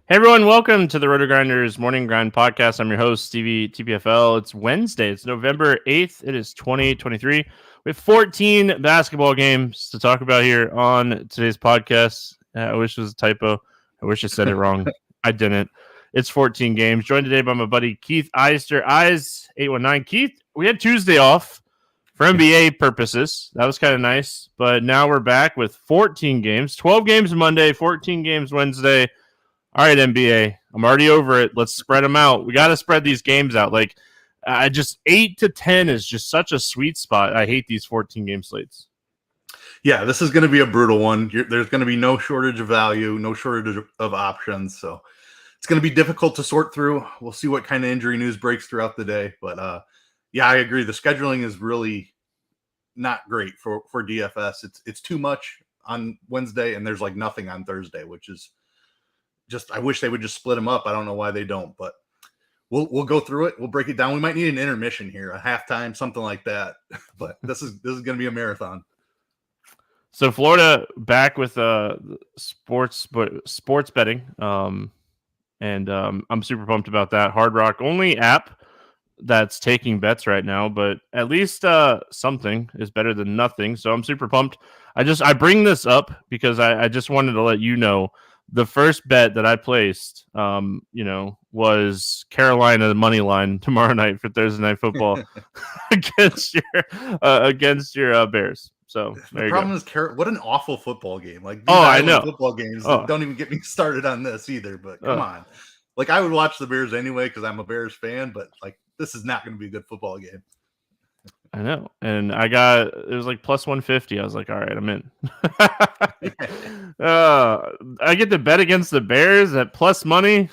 Hey everyone, welcome to the RotoGrinders Morning Grind podcast. I'm your host, Stevietpfl. It's Wednesday. It's November 8th. It is 2023. We have 14 basketball games to talk about here on today's podcast. I wish it was a typo. I wish I said it wrong. I didn't. It's 14 games. Joined today by my buddy Keith Eys819. Keith, we had Tuesday off for NBA purposes. That was kind of nice. But now we're back with 14 games. 12 games Monday, 14 games Wednesday. All right, NBA, I'm already over it. Let's spread them out. We got to spread these games out. Just 8 to 10 is just such a sweet spot. I hate these 14-game slates. Yeah, this is going to be a brutal one. There's going to be no shortage of value, no shortage of options. So it's going to be difficult to sort through. We'll see what kind of injury news breaks throughout the day. But, yeah, I agree. The scheduling is really not great for DFS. It's too much on Wednesday, and there's nothing on Thursday, which is I wish they would just split them up. I don't know why they don't, but we'll go through it. We'll break it down. We might need an intermission here, a halftime, something like that. But this is going to be a marathon. So Florida back with sports betting, and I'm super pumped about that. Hard Rock, only app that's taking bets right now, but at least something is better than nothing. So I'm super pumped. I bring this up because I just wanted to let you know. The first bet that I placed, was Carolina money line tomorrow night for Thursday Night Football against your Bears. So the problem is, what an awful football game! I know football games. Don't even get me started on this either. But come on, I would watch the Bears anyway because I'm a Bears fan. But this is not going to be a good football game. I know, and it was plus 150. I was like, all right, I'm in. I get to bet against the Bears at plus money.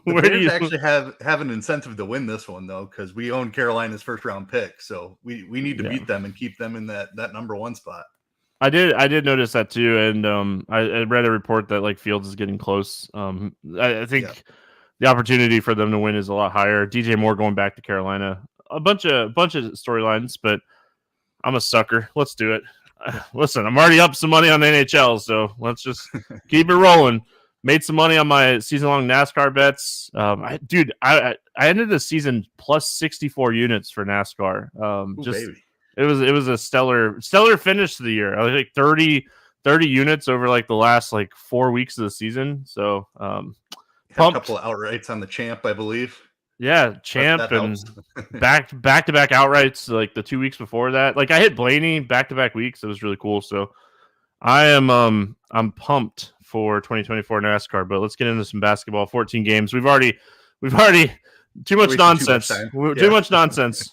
Where do you actually have an incentive to win this one though? Because we own Carolina's first round pick, so we need to beat them and keep them in that number one spot. I did notice that too, and I read a report that Fields is getting close. I think the opportunity for them to win is a lot higher. DJ Moore going back to Carolina. A bunch of storylines, but I'm a sucker. Let's do it. Listen, I'm already up some money on the NHL, so let's just keep it rolling. Made some money on my season-long NASCAR bets. I ended the season plus 64 units for NASCAR. It was a stellar finish to the year. I was 30 units over the last 4 weeks of the season. So a couple of outrights on the champ, I believe. Yeah, champ and back-to-back outrights the 2 weeks before that. I hit Blaney back-to-back weeks. It was really cool. So I am I'm pumped for 2024 NASCAR. But let's get into some basketball. 14 games. We've already too much nonsense. Too much nonsense.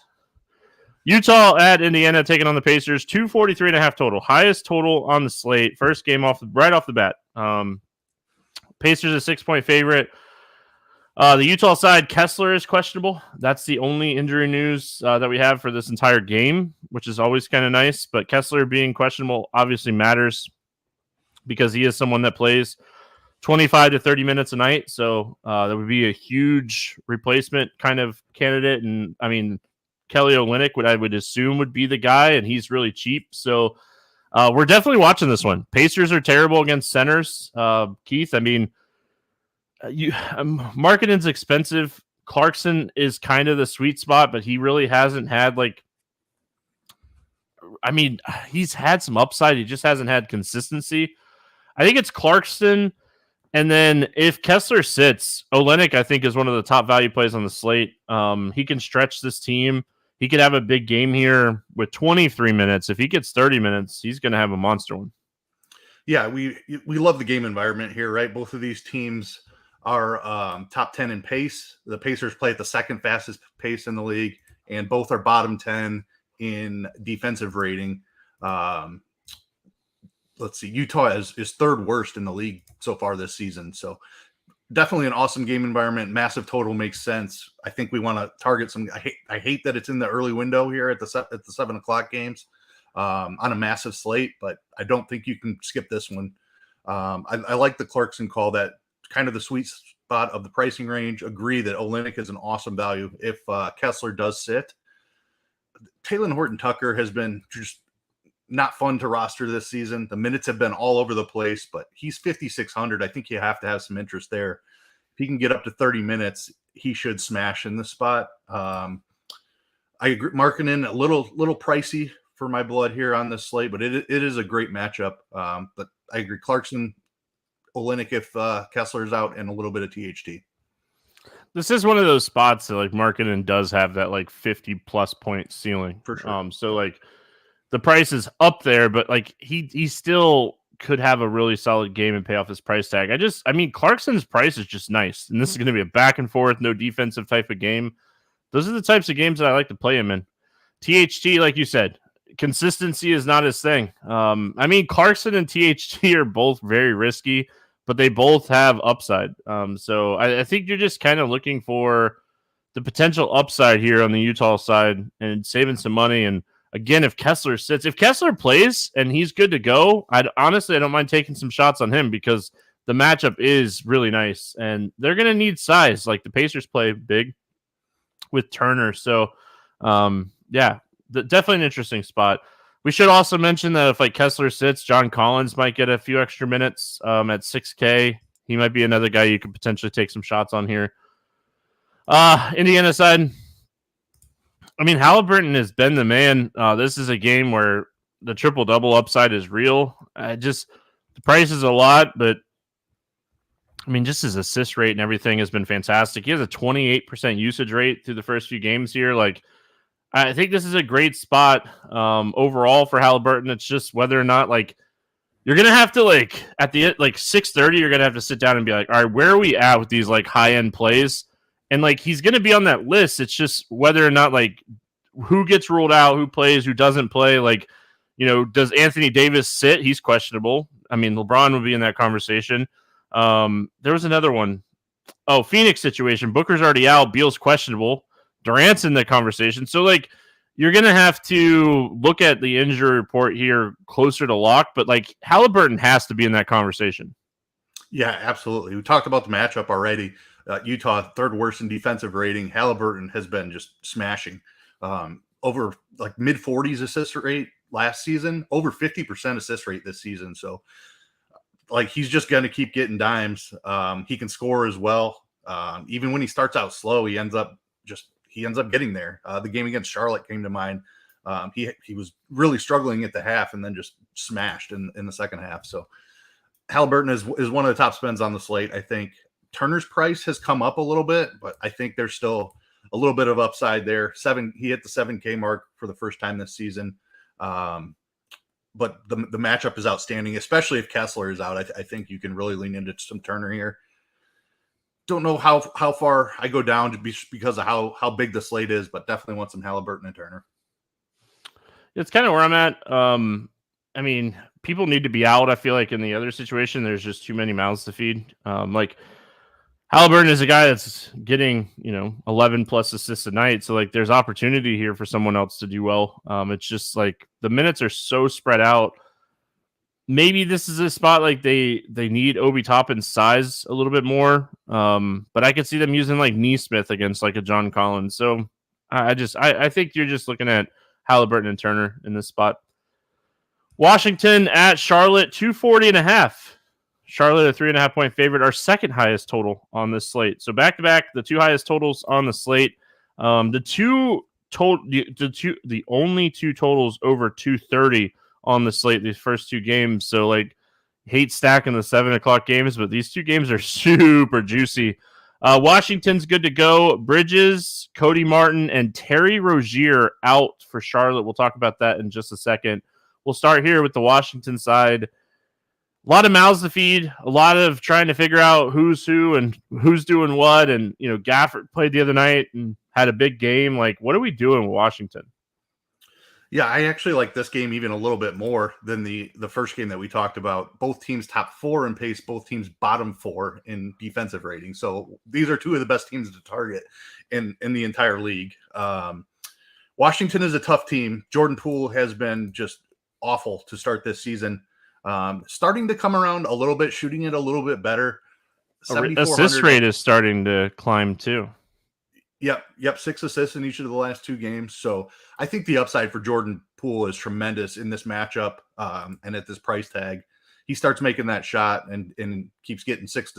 Utah at Indiana taking on the Pacers. 243.5 total. Highest total on the slate. First game right off the bat. Pacers a 6-point favorite. The Utah side, Kessler is questionable. That's the only injury news that we have for this entire game, which is always kind of nice. But Kessler being questionable obviously matters because he is someone that plays 25 to 30 minutes a night. So that would be a huge replacement kind of candidate. And I mean, Kelly Olynyk, I would assume would be the guy, and he's really cheap. So we're definitely watching this one. Pacers are terrible against centers. Keith, I mean, Markkanen's expensive. Clarkson is kind of the sweet spot, but he really hasn't had he's had some upside. He just hasn't had consistency. I think it's Clarkson, and then if Kessler sits, Olynyk I think is one of the top value plays on the slate. He can stretch this team. He could have a big game here with 23 minutes. If he gets 30 minutes, he's going to have a monster one. Yeah, we love the game environment here, right? Both of these teams are top 10 in pace. The Pacers play at the second fastest pace in the league, and both are bottom 10 in defensive rating. Let's see, Utah is third worst in the league so far this season. So definitely an awesome game environment. Massive total makes sense. I think we want to target some. I hate that it's in the early window here at the 7 o'clock games on a massive slate, but I don't think you can skip this one. I like the Clarkson call. That kind of the sweet spot of the pricing range. Agree that Olynyk is an awesome value if Kessler does sit. Talen Horton-Tucker has been just not fun to roster this season. The minutes have been all over the place, but he's 5,600. I think you have to have some interest there. he can get up to 30 minutes, he should smash in this spot. I agree. Markkanen a little pricey for my blood here on this slate, but it is a great matchup. But I agree. Clarkson, Olynyk if Kessler's out, and a little bit of THT. This is one of those spots that like Markkanen does have that like 50+ point ceiling. For sure. So like the price is up there, but like he still could have a really solid game and pay off his price tag. I mean, Clarkson's price is just nice. And this is going to be a back and forth, no defensive type of game. Those are the types of games that I like to play him in. THT, like you said, consistency is not his thing. I mean, Clarkson and THT are both very risky, but they both have upside. So I think you're just kind of looking for the potential upside here on the Utah side and saving some money. And again, if Kessler plays and he's good to go, I don't mind taking some shots on him because the matchup is really nice and they're going to need size. Like the Pacers play big with Turner. So definitely an interesting spot. We should also mention that if like Kessler sits, John Collins might get a few extra minutes at 6K. He might be another guy you could potentially take some shots on here. Indiana side, I mean, Halliburton has been the man. This is a game where the triple-double upside is real. The price is a lot, but I mean, just his assist rate and everything has been fantastic. He has a 28% usage rate through the first few games here. Like, I think this is a great spot overall for Halliburton. It's just whether or not, like, you're going to have to, like, at the end, like, 6:30, you're going to have to sit down and be like, all right, where are we at with these, like, high-end plays? And, like, he's going to be on that list. It's just whether or not, like, who gets ruled out, who plays, who doesn't play. Like, you know, does Anthony Davis sit? He's questionable. I mean, LeBron would be in that conversation. There was another one. Oh, Phoenix situation. Booker's already out. Beal's questionable. Durant's in the conversation. So, like, you're going to have to look at the injury report here closer to lock. But, like, Halliburton has to be in that conversation. Yeah, absolutely. We talked about the matchup already. Utah, third worst in defensive rating. Halliburton has been just smashing. Over like mid-40s assist rate last season, over 50% assist rate this season. So, like, he's just going to keep getting dimes. He can score as well. Even when he starts out slow, he ends up getting there. The game against Charlotte came to mind. He was really struggling at the half and then just smashed in the second half. So Halliburton is one of the top spends on the slate. I think Turner's price has come up a little bit, but I think there's still a little bit of upside there. He hit the 7K mark for the first time this season. But the matchup is outstanding, especially if Kessler is out. I think you can really lean into some Turner here. Don't know how far I go down because of how big the slate is, but definitely want some Halliburton and Turner. It's kind of where I'm at. I mean, people need to be out. I feel like in the other situation, there's just too many mouths to feed. Like Halliburton is a guy that's getting, 11 plus assists a night. So like there's opportunity here for someone else to do well. It's just like the minutes are so spread out. Maybe this is a spot like they need Obi Toppin's size a little bit more. But I could see them using like Neesmith against like a John Collins. So I think you're just looking at Halliburton and Turner in this spot. Washington at Charlotte, 240.5. Charlotte, a 3.5 point favorite, our second highest total on this slate. So back to back, the two highest totals on the slate. The only two totals over 230 on the slate these first two games. So like, hate stacking the 7:00 games, but these two games are super juicy. Washington's good to go. Bridges, Cody Martin, and Terry Rozier out for Charlotte. We'll talk about that in just a second. We'll start here with the Washington side. A lot of mouths to feed, a lot of trying to figure out who's who and who's doing what. And, Gafford played the other night and had a big game. Like, what are we doing with Washington? Yeah, I actually like this game even a little bit more than the first game that we talked about. Both teams top 4 in pace, both teams bottom 4 in defensive rating. So these are two of the best teams to target in the entire league. Washington is a tough team. Jordan Poole has been just awful to start this season. Starting to come around a little bit, shooting it a little bit better. Assist rate is starting to climb too. Yep. 6 assists in each of the last 2 games. So I think the upside for Jordan Poole is tremendous in this matchup and at this price tag. He starts making that shot and keeps getting 6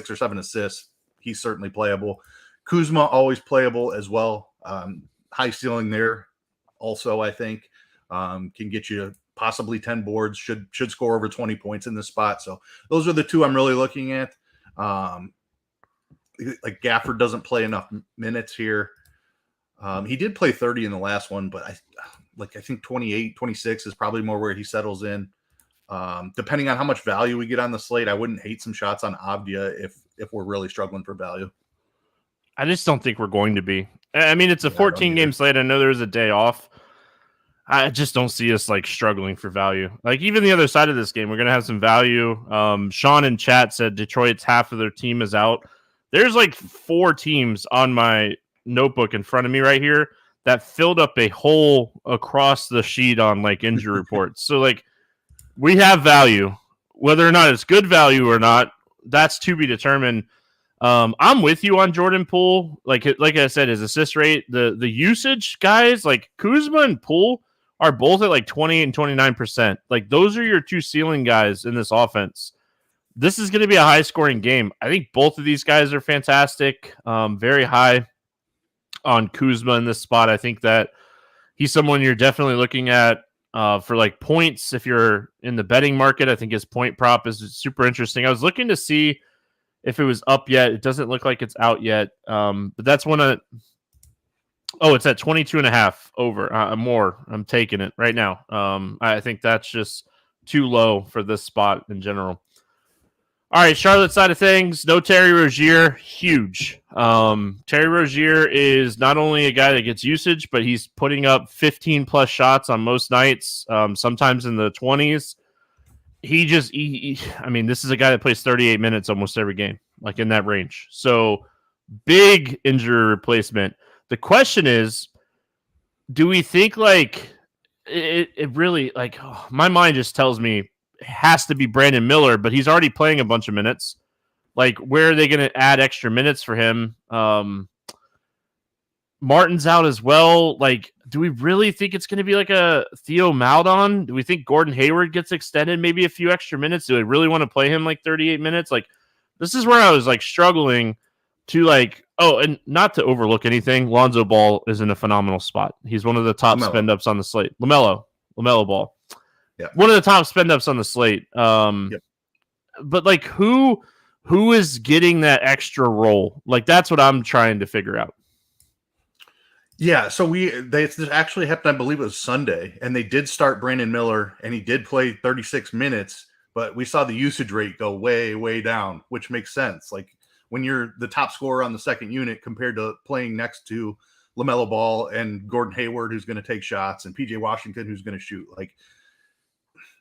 or 7 assists. he's certainly playable. Kuzma always playable as well. High ceiling there also, I think, can get you possibly 10 boards, should score over 20 points in this spot. So those are the two I'm really looking at. Like Gafford doesn't play enough minutes here. He did play 30 in the last one, but I think 28, 26 is probably more where he settles in. Depending on how much value we get on the slate, I wouldn't hate some shots on Avdia if we're really struggling for value. I just don't think we're going to be. I mean, it's a 14-game slate. I know there's a day off. I just don't see us like struggling for value. Like even the other side of this game, we're going to have some value. Sean in chat said Detroit's half of their team is out. There's like 4 teams on my notebook in front of me right here that filled up a hole across the sheet on like injury reports. So like we have value, whether or not it's good value or not, that's to be determined. I'm with you on Jordan Poole. Like I said, his assist rate, the usage guys like Kuzma and Poole are both at like 20 and 29%. Like those are your 2 ceiling guys in this offense. This is going to be a high scoring game. I think both of these guys are fantastic. Very high on Kuzma in this spot. I think that he's someone you're definitely looking at for like points. If you're in the betting market, I think his point prop is super interesting. I was looking to see if it was up yet. It doesn't look like it's out yet. But that's one of, it's at 22.5 over more. I'm taking it right now. I think that's just too low for this spot in general. All right, Charlotte side of things, no Terry Rozier, huge. Terry Rozier is not only a guy that gets usage, but he's putting up 15-plus shots on most nights, sometimes in the 20s. I mean, this is a guy that plays 38 minutes almost every game, like in that range. So, big injury replacement. The question is, do we think, like, it really, like, my mind just tells me, has to be Brandon Miller, but he's already playing a bunch of minutes. Like, where are they going to add extra minutes for him? Martin's out as well. Like, do we really think it's going to be like a Theo Maledon? Do we think Gordon Hayward gets extended maybe a few extra minutes? Do they really want to play him like 38 minutes? Like, this is where I was like struggling to like, and not to overlook anything. Lonzo Ball is in a phenomenal spot. He's one of the top spend ups on the slate. LaMelo Ball. Yeah. One of the top spend ups on the slate. But like who is getting that extra role? Like that's what I'm trying to figure out. Yeah, so this actually happened, I believe it was Sunday, and they did start Brandon Miller, and he did play 36 minutes, but we saw the usage rate go way, way down, which makes sense. Like when you're the top scorer on the second unit compared to playing next to LaMelo Ball and Gordon Hayward, who's going to take shots, and PJ Washington, who's going to shoot. Like,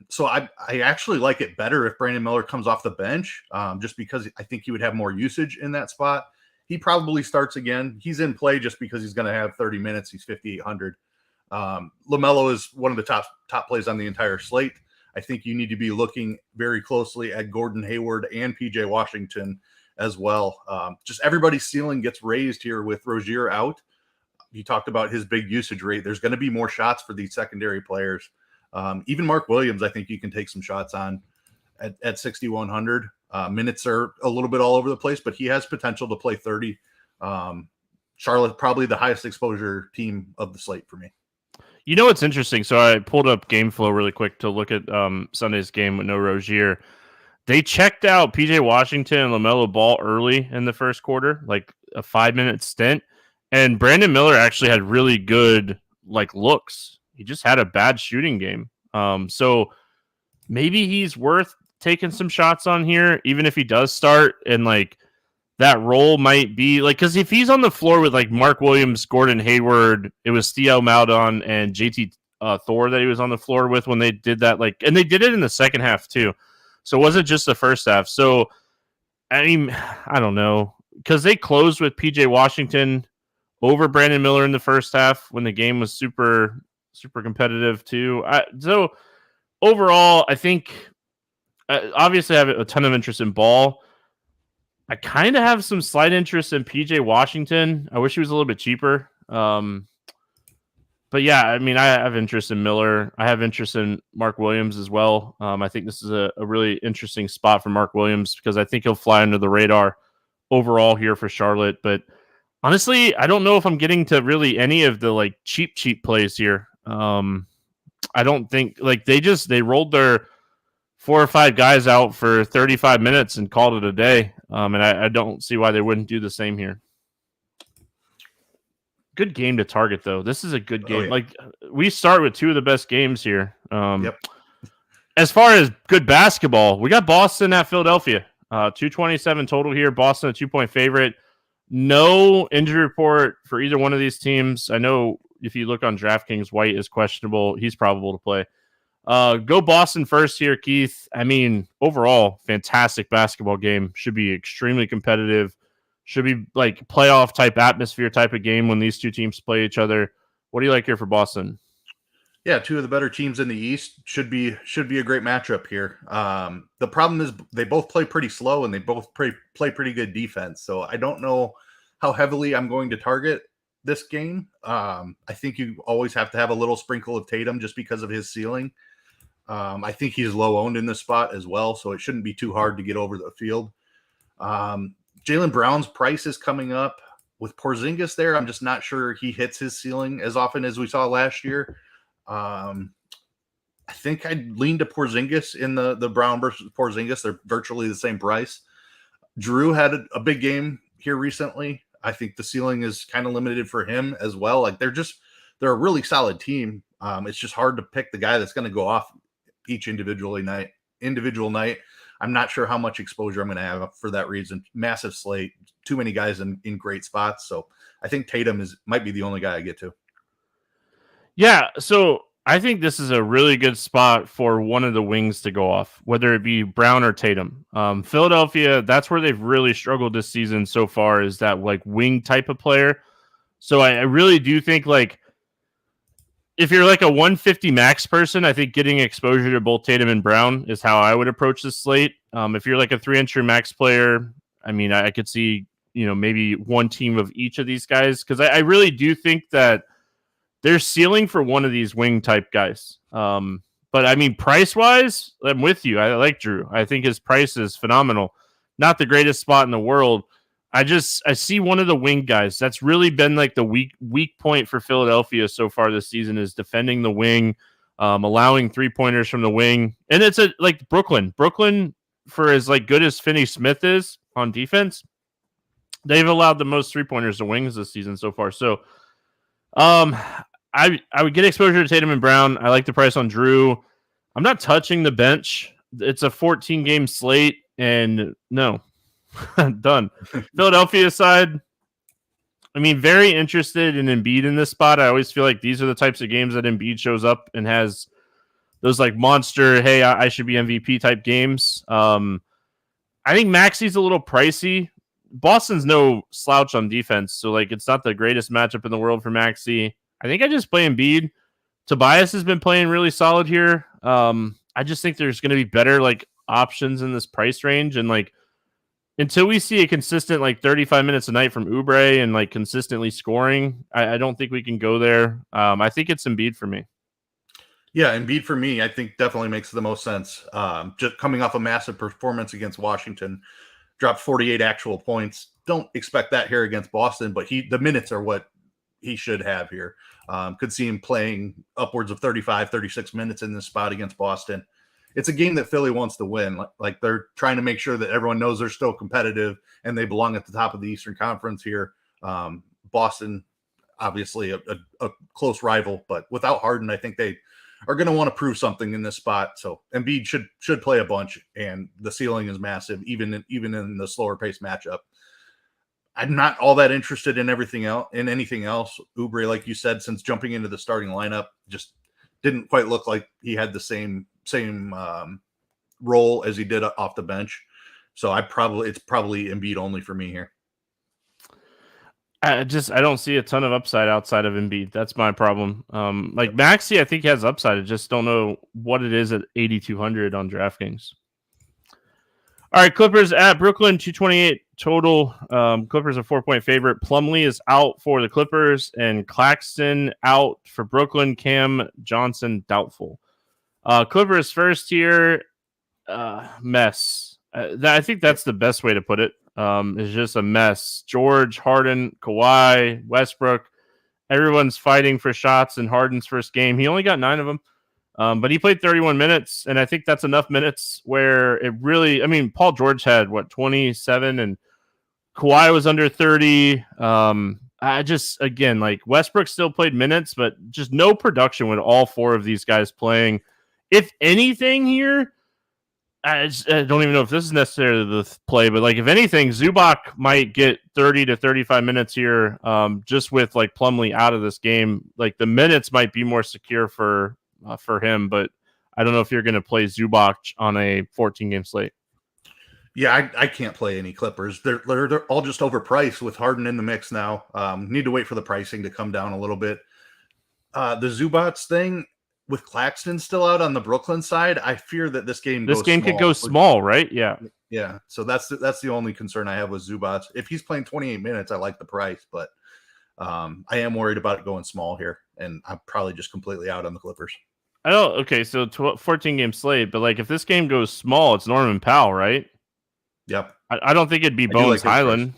so I actually like it better if Brandon Miller comes off the bench, just because I think he would have more usage in that spot. He probably starts again. He's in play just because he's going to have 30 minutes. He's 5,800. LaMelo is one of the top plays on the entire slate. I think you need to be looking very closely at Gordon Hayward and PJ Washington as well. Just everybody's ceiling gets raised here with Rozier out. You talked about his big usage rate. There's going to be more shots for these secondary players. Even Mark Williams, I think you can take some shots on at 6,100. Minutes are a little bit all over the place, but he has potential to play 30. Charlotte, probably the highest exposure team of the slate for me. You know what's interesting? So I pulled up Game Flow really quick to look at Sunday's game with no Rozier. They checked out PJ Washington and LaMelo Ball early in the first quarter, like a 5-minute stint. And Brandon Miller actually had really good like looks. He just had a bad shooting game. So maybe he's worth taking some shots on here, even if he does start, and like that role might be like, because if he's on the floor with like Mark Williams, Gordon Hayward, it was Theo Maledon and JT Thor that he was on the floor with when they did that, like, and they did it in the second half too, so it wasn't just the first half. So I mean, I don't know, because they closed with PJ Washington over Brandon Miller in the first half when the game was super competitive too. So overall, I think obviously I have a ton of interest in Ball. I kind of have some slight interest in PJ Washington. I wish he was a little bit cheaper. But yeah, I mean, I have interest in Miller. I have interest in Mark Williams as well. I think this is a really interesting spot for Mark Williams because I think he'll fly under the radar overall here for Charlotte. But honestly, I don't know if I'm getting to really any of the like cheap plays here. I don't think like they rolled their 4 or 5 guys out for 35 minutes and called it a day. And I don't see why they wouldn't do the same here. Good game to target, though. This is a good game. Yeah. Like, we start with 2 of the best games here. Yep. As far as good basketball, we got Boston at Philadelphia. 227 total here. Boston a 2-point favorite. No injury report for either one of these teams. I know if you look on DraftKings, White is questionable. He's probable to play. Go Boston first here, Keith. I mean, overall, fantastic basketball game. Should be extremely competitive. Should be like playoff type atmosphere type of game when these two teams play each other. What do you like here for Boston? Yeah, 2 of the better teams in the East should be a great matchup here. The problem is they both play pretty slow and they both play pretty good defense. So I don't know how heavily I'm going to target this game. I think you always have to have a little sprinkle of Tatum just because of his ceiling. I think he's low owned in this spot as well, so it shouldn't be too hard to get over the field. Jaylen Brown's price is coming up with Porzingis there. I'm just not sure he hits his ceiling as often as we saw last year. I think I'd lean to Porzingis in the Brown versus Porzingis. They're virtually the same price. Drew had a big game here recently. I think the ceiling is kind of limited for him as well. Like they're a really solid team. It's just hard to pick the guy that's going to go off each individual night. I'm not sure how much exposure I'm going to have for that reason. Massive slate, too many guys in great spots. So I think Tatum might be the only guy I get to. Yeah, so I think this is a really good spot for one of the wings to go off, whether it be Brown or Tatum. Philadelphia, that's where they've really struggled this season so far, is that like wing type of player. So I really do think like if you're like a 150 max person, I think getting exposure to both Tatum and Brown is how I would approach this slate. If you're like a 3-entry max player, I mean, I could see, maybe one team of each of these guys, because I really do think that there's ceiling for one of these wing type guys. But I mean, price wise, I'm with you. I like Drew. I think his price is phenomenal. Not the greatest spot in the world. I see one of the wing guys. That's really been like the weak point for Philadelphia so far this season is defending the wing, allowing 3-pointers from the wing. And it's like Brooklyn. Brooklyn, for as like good as Finney Smith is on defense, they've allowed the most 3-pointers to wings this season so far. So I would get exposure to Tatum and Brown. I like the price on Drew. I'm not touching the bench. It's a 14-game slate, and no. Done. Philadelphia side, I mean, very interested in Embiid in this spot. I always feel like these are the types of games that Embiid shows up and has those like monster, hey, I should be MVP type games. I think Maxi's a little pricey. Boston's no slouch on defense, so like it's not the greatest matchup in the world for Maxi. I think I just play Embiid. Tobias has been playing really solid here. I just think there's going to be better like options in this price range, and like until we see a consistent like 35 minutes a night from Oubre and like consistently scoring, I don't think we can go there. I think it's Embiid for me. Yeah, Embiid for me, I think definitely makes the most sense. Just coming off a massive performance against Washington, dropped 48 actual points. Don't expect that here against Boston, but the minutes are what he should have here. Could see him playing upwards of 35, 36 minutes in this spot against Boston. It's a game that Philly wants to win. Like they're trying to make sure that everyone knows they're still competitive and they belong at the top of the Eastern Conference here. Boston, obviously a close rival, but without Harden, I think they are going to want to prove something in this spot. So Embiid should play a bunch, and the ceiling is massive, even in the slower pace matchup. I'm not all that interested in anything else. Oubre, like you said, since jumping into the starting lineup, just didn't quite look like he had the same role as he did off the bench. So it's probably Embiid only for me here. I don't see a ton of upside outside of Embiid. That's my problem. Like Maxi, I think he has upside. I just don't know what it is at 8,200 on DraftKings. All right, Clippers at Brooklyn, 228 total. Clippers a 4-point favorite. Plumlee is out for the Clippers, and Claxton out for Brooklyn. Cam Johnson doubtful. Clippers first here, mess. I think that's the best way to put it. is just a mess. George, Harden, Kawhi, Westbrook, everyone's fighting for shots in Harden's first game. He only got 9 of them, but he played 31 minutes, and I think that's enough minutes where it really, I mean, Paul George had, 27, and Kawhi was under 30. I just, again, like Westbrook still played minutes, but just no production with all 4 of these guys playing. If anything here, I don't even know if this is necessarily the play, but like if anything, Zubac might get 30 to 35 minutes here, just with like Plumlee out of this game. Like the minutes might be more secure for him, but I don't know if you're going to play Zubac on a 14-game slate. Yeah, I can't play any Clippers. They're all just overpriced with Harden in the mix now. Need to wait for the pricing to come down a little bit. The Zubac thing with Claxton still out on the Brooklyn side, I fear that this game could go small, right? Yeah. So that's the only concern I have with Zubac. If he's playing 28 minutes, I like the price, but I am worried about it going small here, and I'm probably just completely out on the Clippers. Okay, so 14-game slate, but like if this game goes small, it's Norman Powell, right? Yep. I don't think it'd be Bones Highland.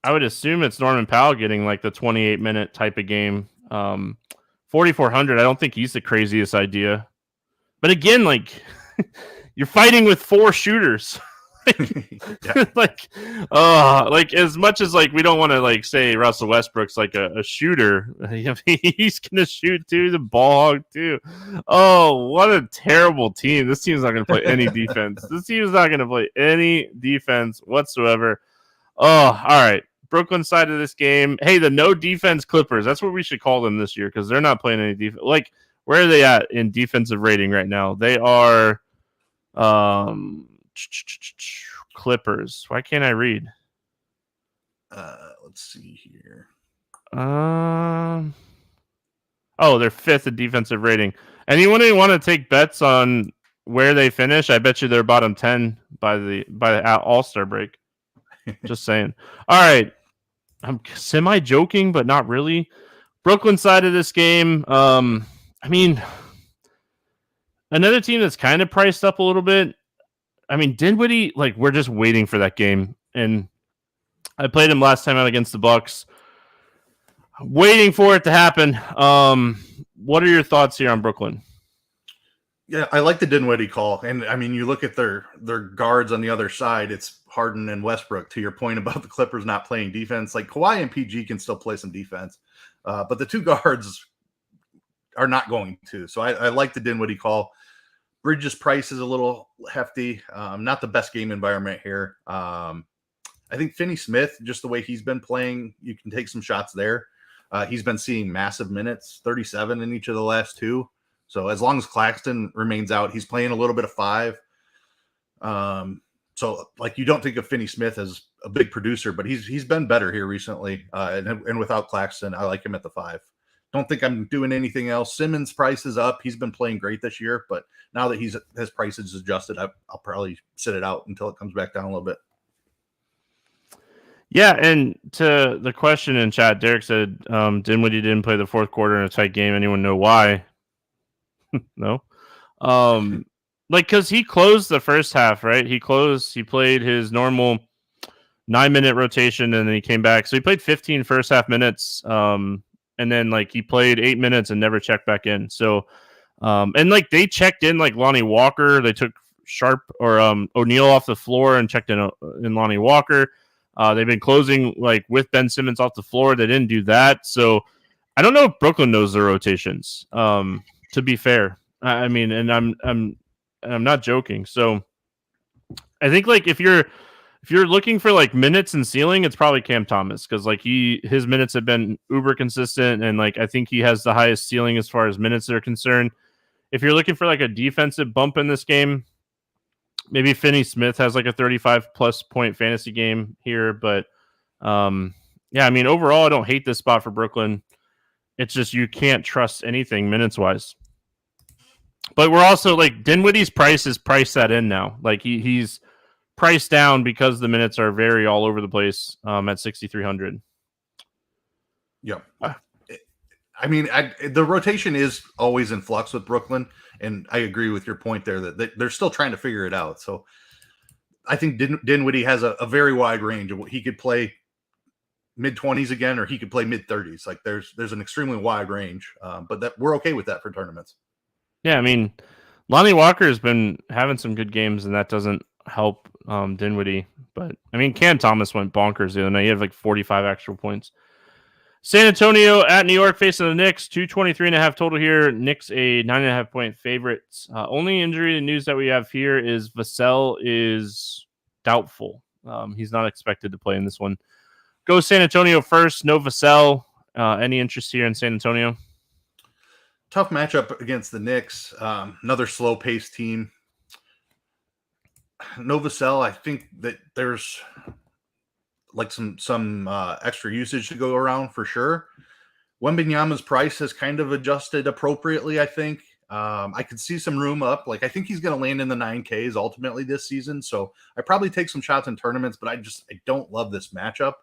I would assume it's Norman Powell getting like the 28-minute type of game. 4,400, I don't think he's the craziest idea. But again, like you're fighting with 4 shooters. like as much as like we don't want to like say Russell Westbrook's like a shooter, he's gonna shoot too, the ball hog too. Oh, what a terrible team. This team's not gonna play any defense. This team is not gonna play any defense whatsoever. Oh, all right. Brooklyn side of this game. Hey, the no defense Clippers. That's what we should call them this year because they're not playing any defense. Like, where are they at in defensive rating right now? They are Clippers. Why can't I read? Let's see here. Oh, they're 5th in defensive rating. Anyone who want to take bets on where they finish? I bet you they're bottom 10 by the All-Star break. Just saying. All right. I'm semi-joking, but not really. Brooklyn side of this game. I mean, another team that's kind of priced up a little bit. I mean, Dinwiddie, like, we're just waiting for that game. And I played him last time out against the Bucks. Waiting for it to happen. What are your thoughts here on Brooklyn? Yeah, I like the Dinwiddie call. And, I mean, you look at their guards on the other side, it's Harden and Westbrook. To your point about the Clippers not playing defense, like Kawhi and PG can still play some defense. But the 2 guards are not going to. So I like the Dinwiddie call. Bridges' price is a little hefty. Not the best game environment here. I think Finney Smith, just the way he's been playing, you can take some shots there. He's been seeing massive minutes, 37 in each of the last 2. So as long as Claxton remains out, he's playing a little bit of 5. So like you don't think of Finney Smith as a big producer, but he's been better here recently. And without Claxton, I like him at the 5. Don't think I'm doing anything else. Simmons' price is up. He's been playing great this year, but now that his price is adjusted, I'll probably sit it out until it comes back down a little bit. Yeah, and to the question in chat, Derek said Dinwiddie didn't play the 4th quarter in a tight game. Anyone know why? No. Like, because he closed the first half, right? He played his normal 9-minute rotation, and then he came back. So he played 15 first half minutes, and then like he played 8 minutes and never checked back in. So, and like they checked in like Lonnie Walker. They took Sharp or O'Neal off the floor and checked in Lonnie Walker. They've been closing like with Ben Simmons off the floor. They didn't do that. So I don't know if Brooklyn knows their rotations. To be fair, I mean, and I'm not joking. So I think like if you're looking for like minutes and ceiling, it's probably Cam Thomas because like his minutes have been uber consistent, and like I think he has the highest ceiling as far as minutes are concerned. If you're looking for like a defensive bump in this game, maybe Finney Smith has like a 35+ point fantasy game here, but yeah, I mean overall I don't hate this spot for Brooklyn. It's just you can't trust anything minutes wise. But we're also like Dinwiddie's price is priced that in now. Like he's priced down because the minutes are very all over the place at 6,300. Yeah. I mean, the rotation is always in flux with Brooklyn, and I agree with your point there that they're still trying to figure it out. So I think Dinwiddie has a very wide range of what he could play mid-20s again, or he could play mid-30s. Like there's an extremely wide range, but that we're okay with that for tournaments. Yeah, I mean, Lonnie Walker has been having some good games, and that doesn't help Dinwiddie. But I mean, Cam Thomas went bonkers the other night. He had like 45 actual points. San Antonio at New York facing the Knicks, 223.5 total here. Knicks a 9.5 point favorites. Only injury news that we have here is Vassell is doubtful. He's not expected to play in this one. Go San Antonio first. No Vassell. Any interest here in San Antonio? Tough matchup against the Knicks. Another slow-paced team. No Vassell. I think that there's like some extra usage to go around for sure. Wembanyama's price has kind of adjusted appropriately, I think. I could see some room up. Like I think he's going to land in the 9Ks ultimately this season. So I probably take some shots in tournaments, but I don't love this matchup.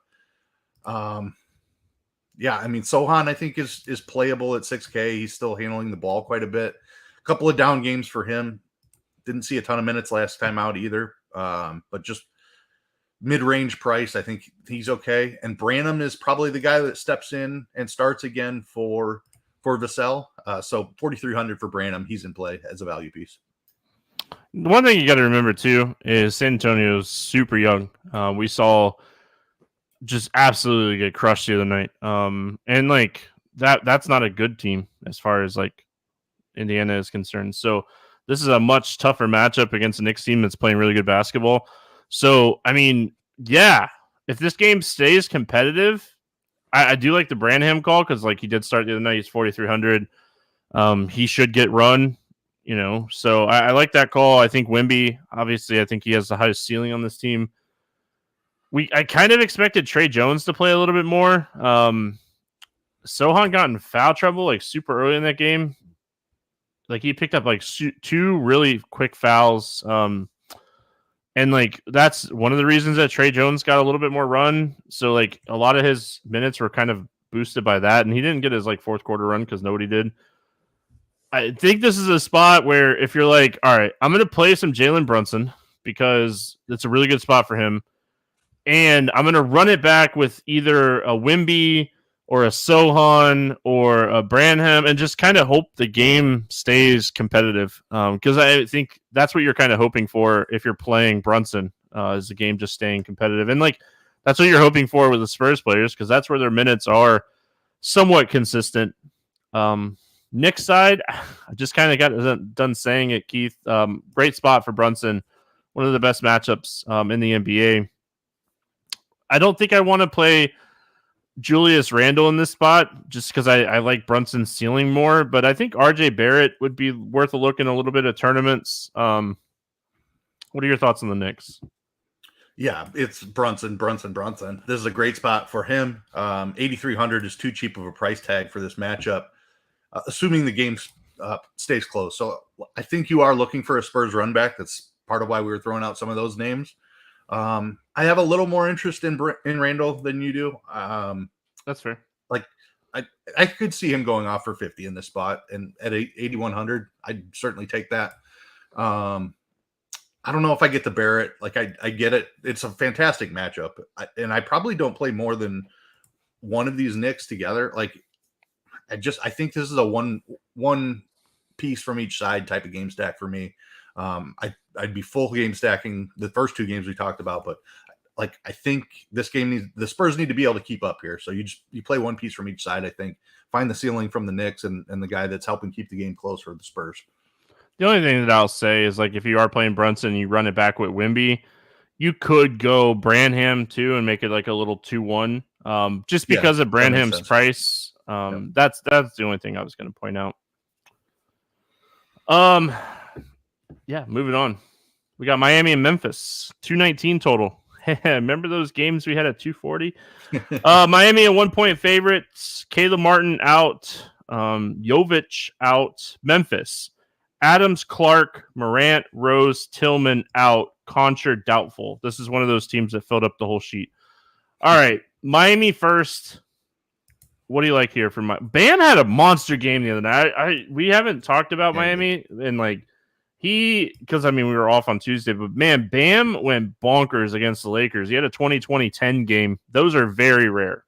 Yeah, I mean, Sohan, I think, is playable at 6K. He's still handling the ball quite a bit. A couple of down games for him. Didn't see a ton of minutes last time out either. But just mid-range price, I think he's okay. And Branham is probably the guy that steps in and starts again for Vassell. So 4,300 for Branham. He's in play as a value piece. One thing you got to remember, too, is San Antonio's super young. We saw just absolutely get crushed the other night. And like that's not a good team as far as like Indiana is concerned. So this is a much tougher matchup against a Knicks team that's playing really good basketball. So, I mean, yeah, if this game stays competitive, I do like the Branham call because like he did start the other night. He's 4,300. He should get run, so I like that call. I think Wemby, obviously, I think he has the highest ceiling on this team. I kind of expected Trey Jones to play a little bit more. Sohan got in foul trouble like super early in that game. Like he picked up like two really quick fouls. And like that's one of the reasons that Trey Jones got a little bit more run. So like a lot of his minutes were kind of boosted by that, and he didn't get his like fourth quarter run because nobody did. I think this is a spot where if you're like, all right, I'm going to play some Jalen Brunson because it's a really good spot for him. And I'm going to run it back with either a Wemby or a Sohan or a Branham and just kind of hope the game stays competitive. Because I think that's what you're kind of hoping for if you're playing Brunson, is the game just staying competitive. And like that's what you're hoping for with the Spurs players because that's where their minutes are somewhat consistent. Knicks side, I just kind of got done saying it, Keith. Great spot for Brunson. One of the best matchups in the NBA. I don't think I want to play Julius Randle in this spot just because I like Brunson's ceiling more, but I think RJ Barrett would be worth a look in a little bit of tournaments. What are your thoughts on the Knicks? Yeah, it's Brunson. This is a great spot for him. 8,300 is too cheap of a price tag for this matchup, assuming the game stays close. So I think you are looking for a Spurs run back. That's part of why we were throwing out some of those names. I have a little more interest in Randall than you do. That's fair. Like I could see him going off for 50 in this spot, and at 8,100, I'd certainly take that. I don't know if I get the Barrett. Like I get it. It's a fantastic matchup, and I probably don't play more than one of these Knicks together. Like I think this is a one piece from each side type of game stack for me. I'd be full game stacking the first two games we talked about, but like I think this game the Spurs need to be able to keep up here. So you play one piece from each side. I think find the ceiling from the Knicks and the guy that's helping keep the game close for the Spurs. The only thing that I'll say is like if you are playing Brunson, you run it back with Wemby. You could go Branham too and make it like a little 2-1. Just because of Branham's price. That's the only thing I was going to point out. Yeah, moving on. We got Miami and Memphis, 219 total. Remember those games we had at 240? Miami a 1 point favorites. Caleb Martin out. Jovic out. Memphis. Adams, Clark, Morant, Rose, Tillman out. Concher doubtful. This is one of those teams that filled up the whole sheet. All right, Miami first. What do you like here from Bam had a monster game the other night. We haven't talked about Miami and like Because I mean, we were off on Tuesday, but man, Bam went bonkers against the Lakers. He had a 20-20-10 game. Those are very rare.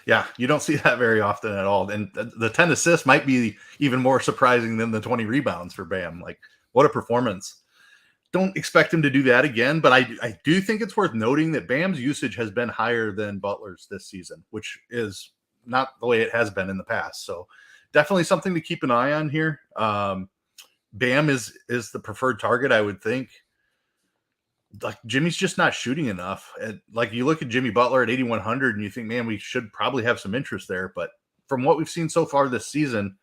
Yeah, you don't see that very often at all. And the 10 assists might be even more surprising than the 20 rebounds for Bam. Like, what a performance. Don't expect him to do that again, but I do think it's worth noting that Bam's usage has been higher than Butler's this season, which is not the way it has been in the past. So definitely something to keep an eye on here. Bam is the preferred target, I would think. Like, Jimmy's just not shooting enough. Like, you look at Jimmy Butler at 8,100 and you think, man, we should probably have some interest there. But from what we've seen so far this season,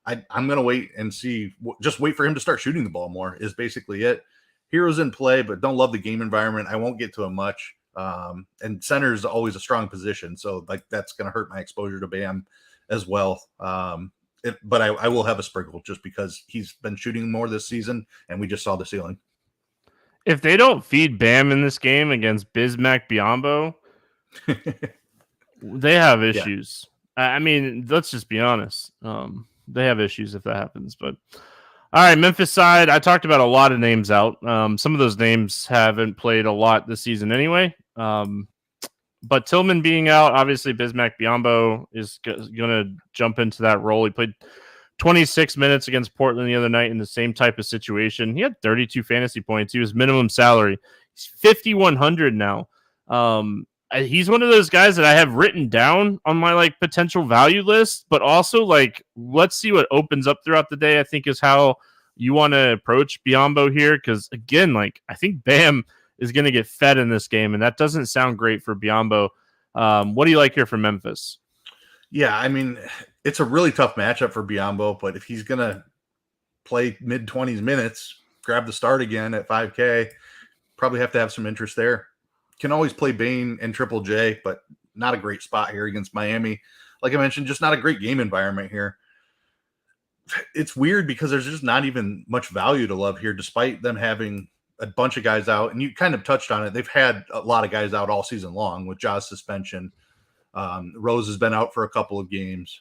I'm going to wait and see. Just wait for him to start shooting the ball more is basically it. Heroes in play, but don't love the game environment. I won't get to him much. And center is always a strong position. So, like, that's going to hurt my exposure to Bam as well. But I will have a sprinkle just because he's been shooting more this season and we just saw the ceiling. If they don't feed Bam in this game against Bismack Biyombo, they have issues. Yeah. I mean, let's just be honest. They have issues if that happens. But all right, Memphis side, I talked about a lot of names out. Some of those names haven't played a lot this season anyway. But Tillman being out, obviously Bismack Biyombo is going to jump into that role. He played 26 minutes against Portland the other night in the same type of situation. He had 32 fantasy points. He was minimum salary. He's 5,100 now. He's one of those guys that I have written down on my like potential value list, but also like, let's see what opens up throughout the day, I think is how you want to approach Biyombo here. Cause again, like I think Bam is going to get fed in this game and that doesn't sound great for Biyombo. What do you like here for Memphis? Yeah, I mean, it's a really tough matchup for Biyombo, but if he's going to play mid-20s minutes, grab the start again at 5K, probably have to have some interest there. Can always play Bane and Triple J, but not a great spot here against Miami. Like I mentioned, just not a great game environment here. It's weird because there's just not even much value to love here, despite them having a bunch of guys out. And you kind of touched on it. They've had a lot of guys out all season long with Ja's suspension. Rose has been out for a couple of games.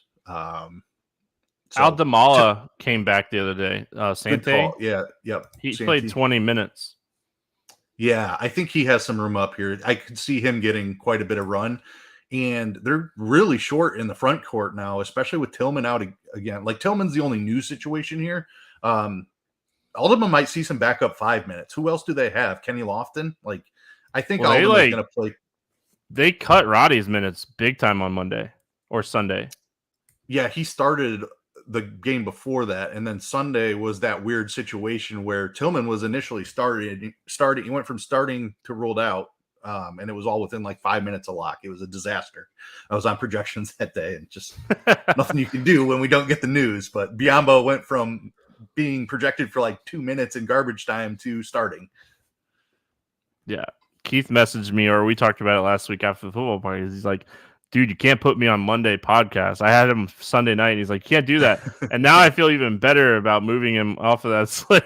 Aldamala came back the other day. Sante? Yeah, yep. He played 20 minutes. Yeah, I think he has some room up here. I could see him getting quite a bit of run. And they're really short in the front court now, especially with Tillman out again. Like, Tillman's the only new situation here. All of them might see some backup 5 minutes. Who else do they have? Kenny Lofton? Like, I think all of them are going to play. They cut Roddy's minutes big time on Monday or Sunday. Yeah, he started the game before that, and then Sunday was that weird situation where Tillman was initially started. He went from starting to ruled out, and it was all within like 5 minutes of lock. It was a disaster. I was on projections that day, and just nothing you can do when we don't get the news. But Biyombo went from being projected for like 2 minutes in garbage time to starting. Yeah. Keith messaged me, or we talked about it last week after the football party. He's like, dude, you can't put me on Monday podcast. I had him Sunday night, and he's like, you can't do that. And now I feel even better about moving him off of that slate.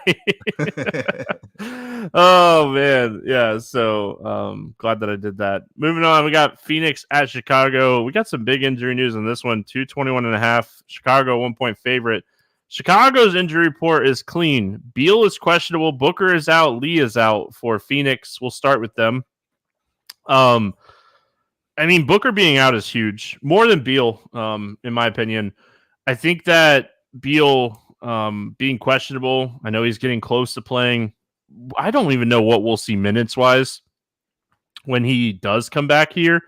Oh, man. Yeah, so glad that I did that. Moving on, we got Phoenix at Chicago. We got some big injury news on this one, 221.5. Chicago, 1-point favorite. Chicago's injury report is clean. Beal is questionable. Booker is out. Lee is out for Phoenix. We'll start with them. I mean, Booker being out is huge. More than Beal, in my opinion. I think that Beal being questionable, I know he's getting close to playing. I don't even know what we'll see minutes-wise when he does come back here.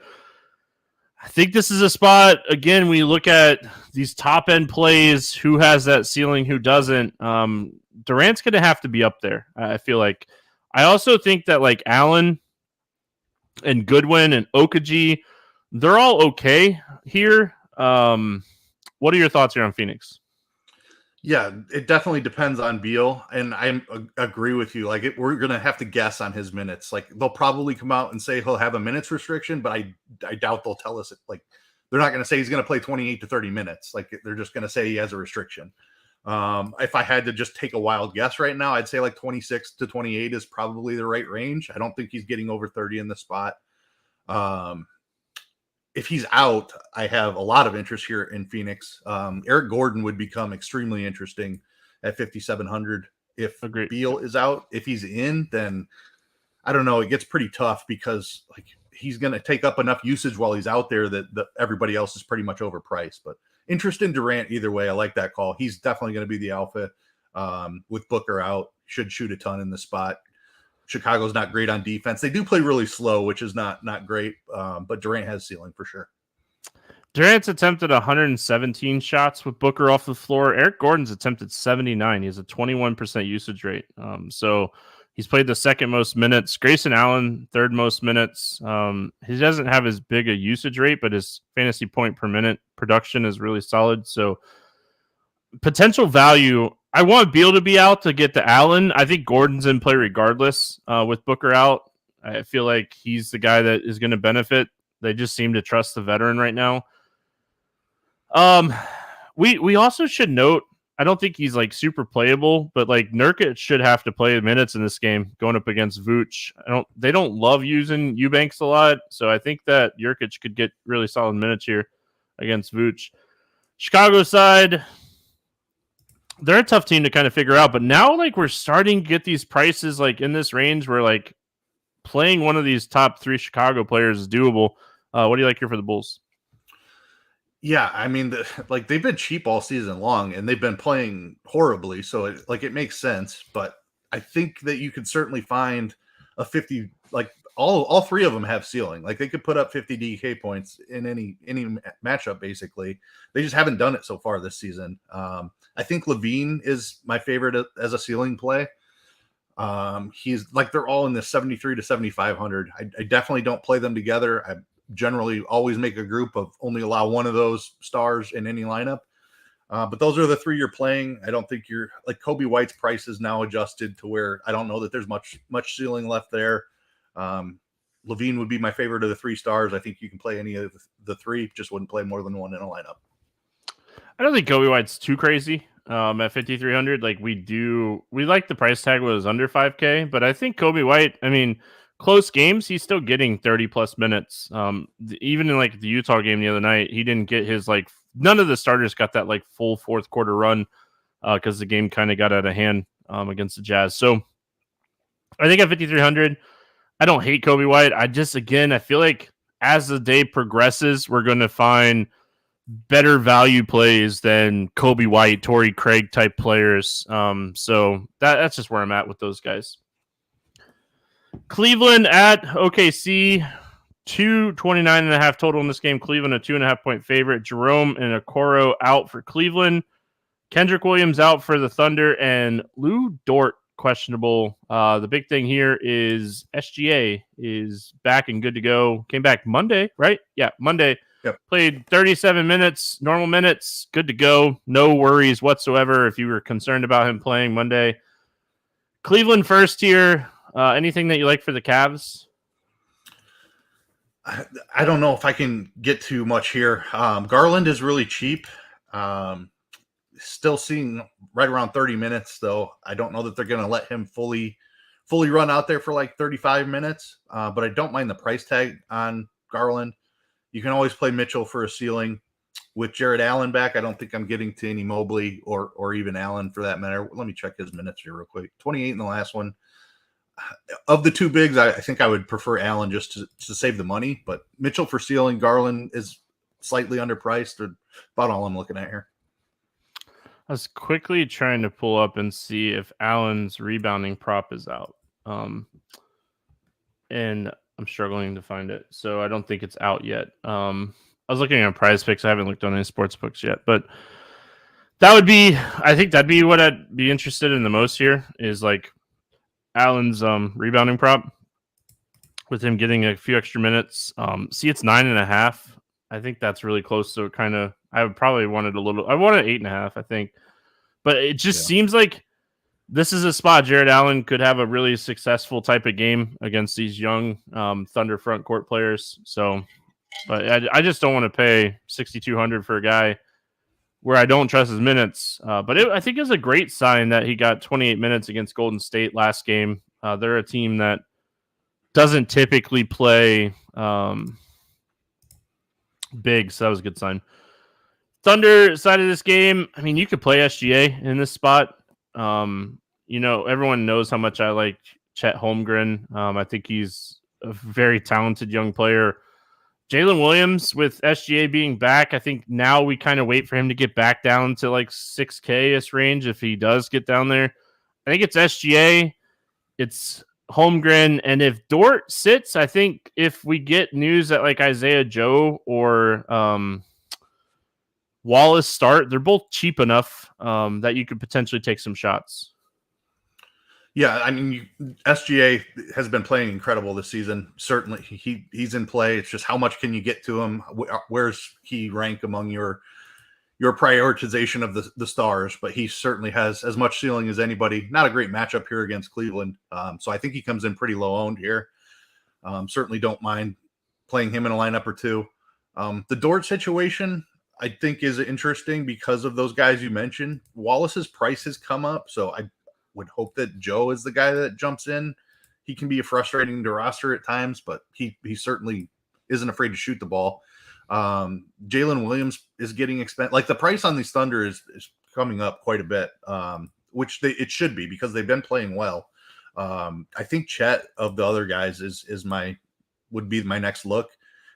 I think this is a spot, again, we look at these top-end plays, who has that ceiling, who doesn't. Durant's going to have to be up there, I feel like. I also think that, like, Allen and Goodwin and Okaji, they're all okay here. What are your thoughts here on Phoenix? Yeah, it definitely depends on Beal, and I agree with you. Like, we're going to have to guess on his minutes. Like, they'll probably come out and say he'll have a minutes restriction, but I doubt they'll tell us it. Like, they're not going to say he's going to play 28 to 30 minutes. Like, they're just going to say he has a restriction. If I had to just take a wild guess right now, I'd say like 26 to 28 is probably the right range. I don't think he's getting over 30 in the spot. If he's out, I have a lot of interest here in Phoenix. Eric Gordon would become extremely interesting at 5,700. if Agreed. Beal is out. If he's in, then I don't know. It gets pretty tough because like he's going to take up enough usage while he's out there that everybody else is pretty much overpriced. But interest in Durant either way. I like that call. He's definitely going to be the alpha with Booker out. Should shoot a ton in the spot. Chicago's not great on defense. They do play really slow, which is not great. But Durant has ceiling for sure. Durant's attempted 117 shots with Booker off the floor. Eric Gordon's attempted 79. He has a 21% usage rate. So he's played the second most minutes. Grayson Allen, third most minutes. He doesn't have as big a usage rate, but his fantasy point per minute production is really solid. So potential value. I want Beal to be out to get to Allen. I think Gordon's in play regardless with Booker out. I feel like he's the guy that is going to benefit. They just seem to trust the veteran right now. We also should note, I don't think he's like super playable, but like Nurkic should have to play minutes in this game going up against Vooch. They don't love using Eubanks a lot, so I think that Nurkic could get really solid minutes here against Vooch. Chicago side, they're a tough team to kind of figure out, but now like we're starting to get these prices like in this range where like playing one of these top 3 Chicago players is doable. What do you like here for the Bulls? Yeah, I mean, like they've been cheap all season long, and they've been playing horribly. So it makes sense. But I think that you could certainly find a 50. Like all 3 of them have ceiling. Like they could put up 50 DK points in any matchup. Basically, they just haven't done it so far this season. I think Levine is my favorite as a ceiling play. He's like they're all in the 73 to 7,500. I definitely don't play them together. I generally always make a group of only allow one of those stars in any lineup. But those are the 3 you're playing. I don't think you're like Kobe White's price is now adjusted to where I don't know that there's much ceiling left there. Levine would be my favorite of the 3 stars. I think you can play any of the 3, just wouldn't play more than one in a lineup. I don't think Kobe White's too crazy at 5,300. Like we like the price tag was under 5K, but I think Kobe White, I mean, close games, he's still getting 30 plus minutes. Even in like the Utah game the other night, he didn't get his like none of the starters got that like full fourth quarter run because the game kind of got out of hand against the Jazz. So I think at 5,300, I don't hate Kobe White. I feel like as the day progresses, we're going to find better value plays than Kobe White, Torrey Craig type players. So that's just where I'm at with those guys. Cleveland at OKC, 229.5 total in this game. Cleveland a 2.5 point favorite. Jerome and Okoro out for Cleveland. Kendrick Williams out for the Thunder, and Lou Dort questionable. The big thing here is SGA is back and good to go. Came back Monday, right? Yeah, Monday. Yep. Played 37 minutes, normal minutes, good to go. No worries whatsoever if you were concerned about him playing Monday. Cleveland first here. Anything that you like for the Cavs? I don't know if I can get too much here. Garland is really cheap. Still seeing right around 30 minutes, though. I don't know that they're going to let him fully run out there for like 35 minutes. But I don't mind the price tag on Garland. You can always play Mitchell for a ceiling. With Jared Allen back, I don't think I'm getting to any Mobley or even Allen for that matter. Let me check his minutes here real quick. 28 in the last one. Of the 2 bigs, I think I would prefer Allen just to save the money. But Mitchell for ceiling, Garland is slightly underpriced. Or about all I'm looking at here. I was quickly trying to pull up and see if Allen's rebounding prop is out. And I'm struggling to find it. So I don't think it's out yet. I was looking at Prize Picks. I haven't looked on any sports books yet. But I think that'd be what I'd be interested in the most here is like Allen's rebounding prop with him getting a few extra minutes. See, it's 9.5. I think that's really close to kind of. I would probably wanted a little. I wanted 8.5. I think, but it just seems like this is a spot Jared Allen could have a really successful type of game against these young Thunder front court players. So, but I just don't want to pay $6,200 for a guy where I don't trust his minutes. But I think it's a great sign that he got 28 minutes against Golden State last game. They're a team that doesn't typically play big, so that was a good sign. Thunder side of this game, I mean, you could play SGA in this spot. everyone knows how much I like Chet Holmgren. I think he's a very talented young player. Jalen Williams with SGA being back, I think now we kind of wait for him to get back down to like 6K-ish range if he does get down there. I think it's SGA, it's Holmgren, and if Dort sits, I think if we get news that like Isaiah Joe or Wallace start, they're both cheap enough that you could potentially take some shots. Yeah, I mean, SGA has been playing incredible this season. Certainly, he's in play. It's just how much can you get to him? Where's he rank among your prioritization of the stars? But he certainly has as much ceiling as anybody. Not a great matchup here against Cleveland. So I think he comes in pretty low owned here. Certainly don't mind playing him in a lineup or two. The Dort situation, I think, is interesting because of those guys you mentioned. Wallace's price has come up, so I would hope that Joe is the guy that jumps in. He can be frustrating to roster at times, but he certainly isn't afraid to shoot the ball. Jalen Williams is getting expensive. Like the price on these Thunder is coming up quite a bit, which it should be because they've been playing well. I think Chet of the other guys would be my next look.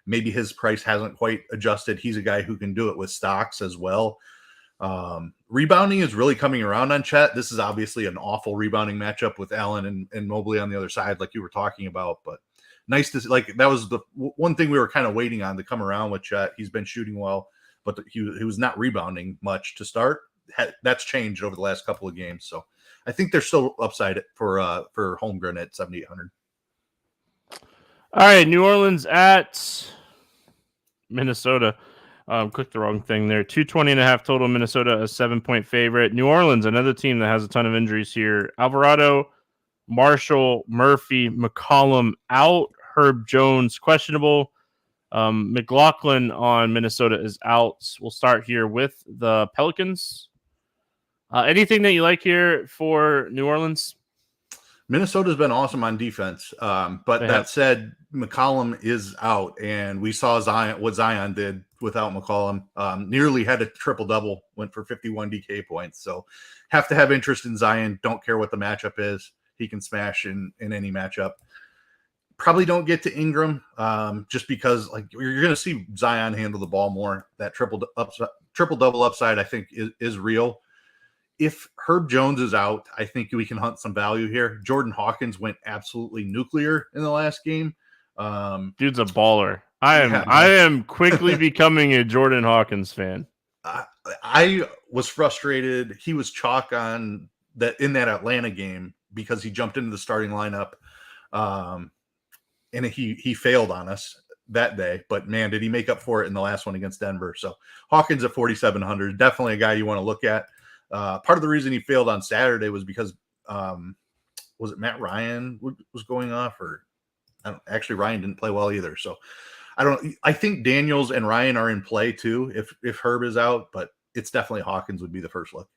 Maybe his price hasn't quite adjusted. He's a guy who can do it with stocks as well. Rebounding is really coming around on Chet. This is obviously an awful rebounding matchup with Allen and Mobley on the other side, like you were talking about, but nice to see. Like that was the one thing we were kind of waiting on to come around with Chet. He's been shooting well, but he was not rebounding much to start. That's changed over the last couple of games. So I think there's still upside for Holmgren at 7,800. All right. New Orleans at Minnesota. Clicked the wrong thing there. 220.5 total. Minnesota, a 7-point favorite. New Orleans, another team that has a ton of injuries here. Alvarado, Marshall, Murphy, McCollum out. Herb Jones, questionable. McLaughlin on Minnesota is out. We'll start here with the Pelicans. Anything that you like here for New Orleans? Minnesota's been awesome on defense. But that said, McCollum is out, and we saw what Zion did without McCollum. Nearly had a triple-double, went for 51 DK points. So have to have interest in Zion. Don't care what the matchup is. He can smash in any matchup. Probably don't get to Ingram just because like you're going to see Zion handle the ball more. That triple-double upside, I think, is real. If Herb Jones is out, I think we can hunt some value here. Jordan Hawkins went absolutely nuclear in the last game. Dude's a baller. I am quickly becoming a Jordan Hawkins fan. I was frustrated. He was chalk on that in that Atlanta game because he jumped into the starting lineup, and he failed on us that day. But man, did he make up for it in the last one against Denver? So Hawkins at 4,700, definitely a guy you want to look at. Part of the reason he failed on Saturday was because was it Matt Ryan was going off, or actually Ryan didn't play well either. So I think Daniels and Ryan are in play too if Herb is out, but it's definitely Hawkins would be the first look.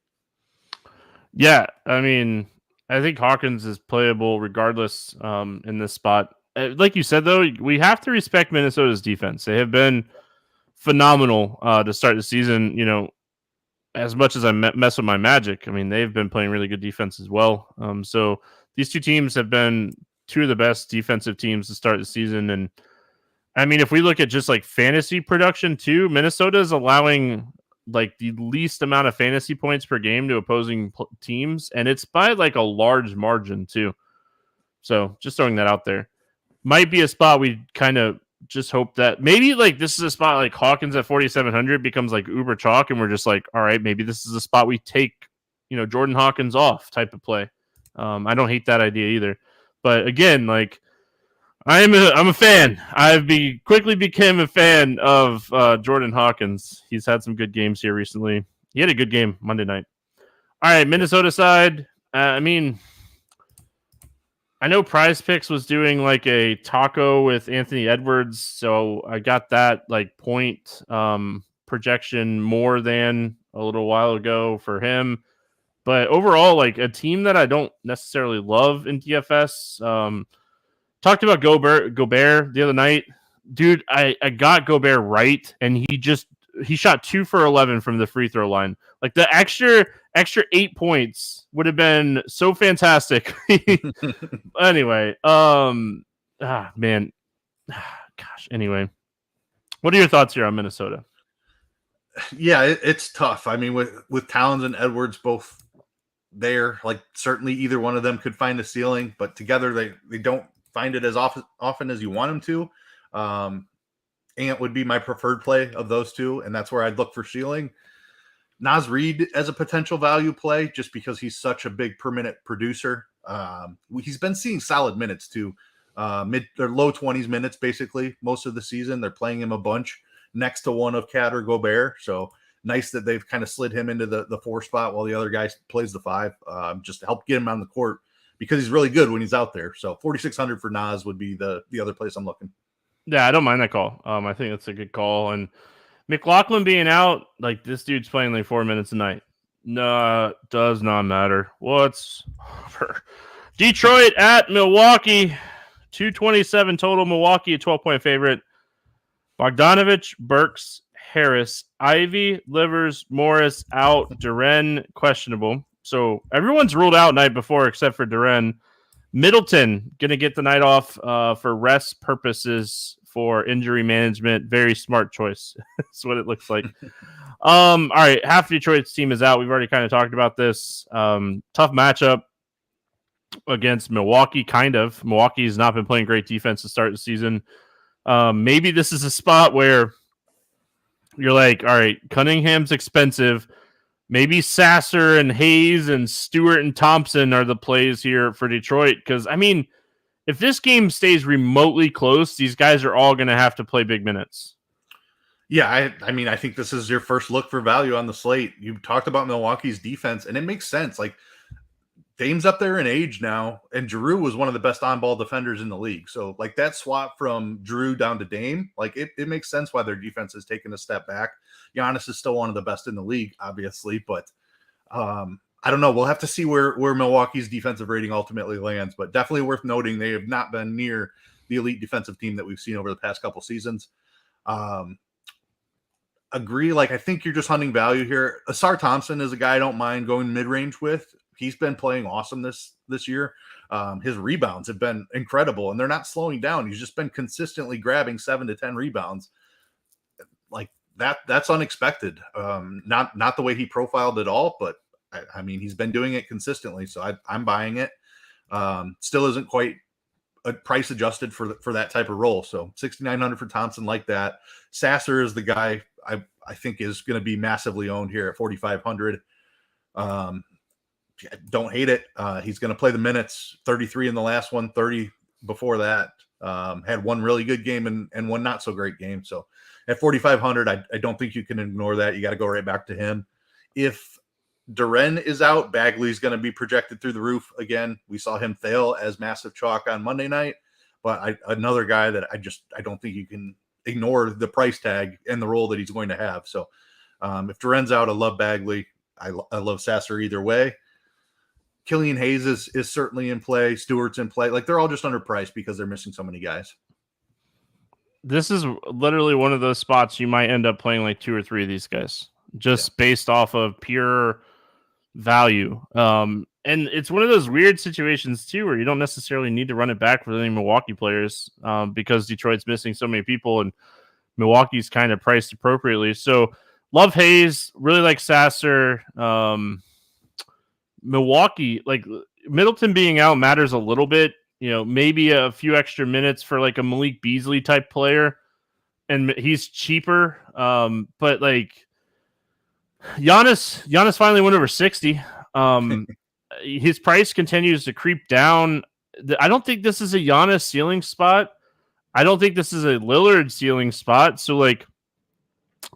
Yeah, I mean, I think Hawkins is playable regardless in this spot. Like you said, though, we have to respect Minnesota's defense. They have been phenomenal to start the season. As much as I mess with my Magic, I mean, they've been playing really good defense as well. So these two teams have been two of the best defensive teams to start the season. And I mean, if we look at just like fantasy production too, Minnesota is allowing like the least amount of fantasy points per game to opposing teams. And it's by like a large margin too. So just throwing that out there. Might be a spot we kind of just hope that maybe like this is a spot like Hawkins at 4,700 becomes like uber chalk, and we're just like, all right, maybe this is a spot we take, Jordan Hawkins off type of play. I don't hate that idea either, but again, like I'm a fan. Quickly became a fan of Jordan Hawkins. He's had some good games here recently. He had a good game Monday night. All right, Minnesota side. I mean, I know Prize Picks was doing like a taco with Anthony Edwards, so I got that like point projection more than a little while ago for him. But overall, like a team that I don't necessarily love in DFS. Talked about Gobert the other night. Dude, I got Gobert right, and he shot 2 for 11 from the free throw line. Like the extra extra 8 points would have been so fantastic. Anyway, man, gosh. Anyway, what are your thoughts here on Minnesota? Yeah, it's tough. I mean, with Towns and Edwards both there, like certainly either one of them could find a ceiling, but together they don't find it as often as you want them to. Ant would be my preferred play of those two, and that's where I'd look for ceiling. Naz Reid as a potential value play, just because he's such a big per minute producer. He's been seeing solid minutes too, mid or low 20s minutes basically most of the season. They're playing him a bunch next to one of Cat or Gobert, so nice that they've kind of slid him into the 4 spot while the other guy plays the 5, just to help get him on the court because he's really good when he's out there. So 4,600 for Naz would be the other place I'm looking. Yeah, I don't mind that call. I think that's a good call. And McLaughlin being out, like this dude's playing like 4 minutes a night. No, does not matter. What's for Detroit at Milwaukee? 227 total. Milwaukee, a 12-point favorite. Bogdanovich, Burks, Harris, Ivy, Livers, Morris out. Duren questionable. So everyone's ruled out night before except for Duren. Middleton going to get the night off for rest purposes, for injury management. Very smart choice. That's what it looks like. All right, half Detroit's team is out. We've already kind of talked about this. Tough matchup against Milwaukee, kind of. Milwaukee's not been playing great defense to start the season. Maybe this is a spot where you're like, all right, Cunningham's expensive. Maybe Sasser and Hayes and Stewart and Thompson are the plays here for Detroit. Because, I mean, if this game stays remotely close, these guys are all going to have to play big minutes. Yeah, I mean, I think this is your first look for value on the slate. You talked about Milwaukee's defense, and it makes sense. Like, Dame's up there in age now, and Drew was one of the best on-ball defenders in the league. So, like, that swap from Drew down to Dame, like, it makes sense why their defense has taken a step back. Giannis is still one of the best in the league, obviously, but I don't know. We'll have to see where Milwaukee's defensive rating ultimately lands, but definitely worth noting they have not been near the elite defensive team that we've seen over the past couple seasons. Agree. Like, I think you're just hunting value here. Asar Thompson is a guy I don't mind going mid-range with. He's been playing awesome this year. His rebounds have been incredible, and they're not slowing down. He's just been consistently grabbing 7 to 10 rebounds. Like that's unexpected. Not the way he profiled at all, but I mean, he's been doing it consistently, so I'm buying it. Still isn't quite a price adjusted for that type of role. So 6,900 for Thompson, like that. Sasser is the guy I think is going to be massively owned here at 4,500. Don't hate it. He's going to play the minutes, 33 in the last one, 30 before that. Had one really good game and one not so great game. So at 4,500, I don't think you can ignore that. You got to go right back to him. If Duren is out, Bagley's going to be projected through the roof again. We saw him fail as massive chalk on Monday night, but another guy that I don't think you can ignore the price tag and the role that he's going to have. So if Duren's out, I love Bagley. I love Sasser either way. Killian Hayes is certainly in play. Stewart's in play. Like, they're all just underpriced because they're missing so many guys. This is literally one of those spots you might end up playing like 2 or 3 of these guys just based off of pure value. And it's one of those weird situations too, where you don't necessarily need to run it back for any Milwaukee players because Detroit's missing so many people and Milwaukee's kind of priced appropriately. So love Hayes, really like Sasser. Milwaukee, like Middleton being out matters a little bit, maybe a few extra minutes for like a Malik Beasley type player, and he's cheaper. But like Giannis finally went over 60. His price continues to creep down. I don't think this is a Giannis ceiling spot. I don't think this is a Lillard ceiling spot. So like,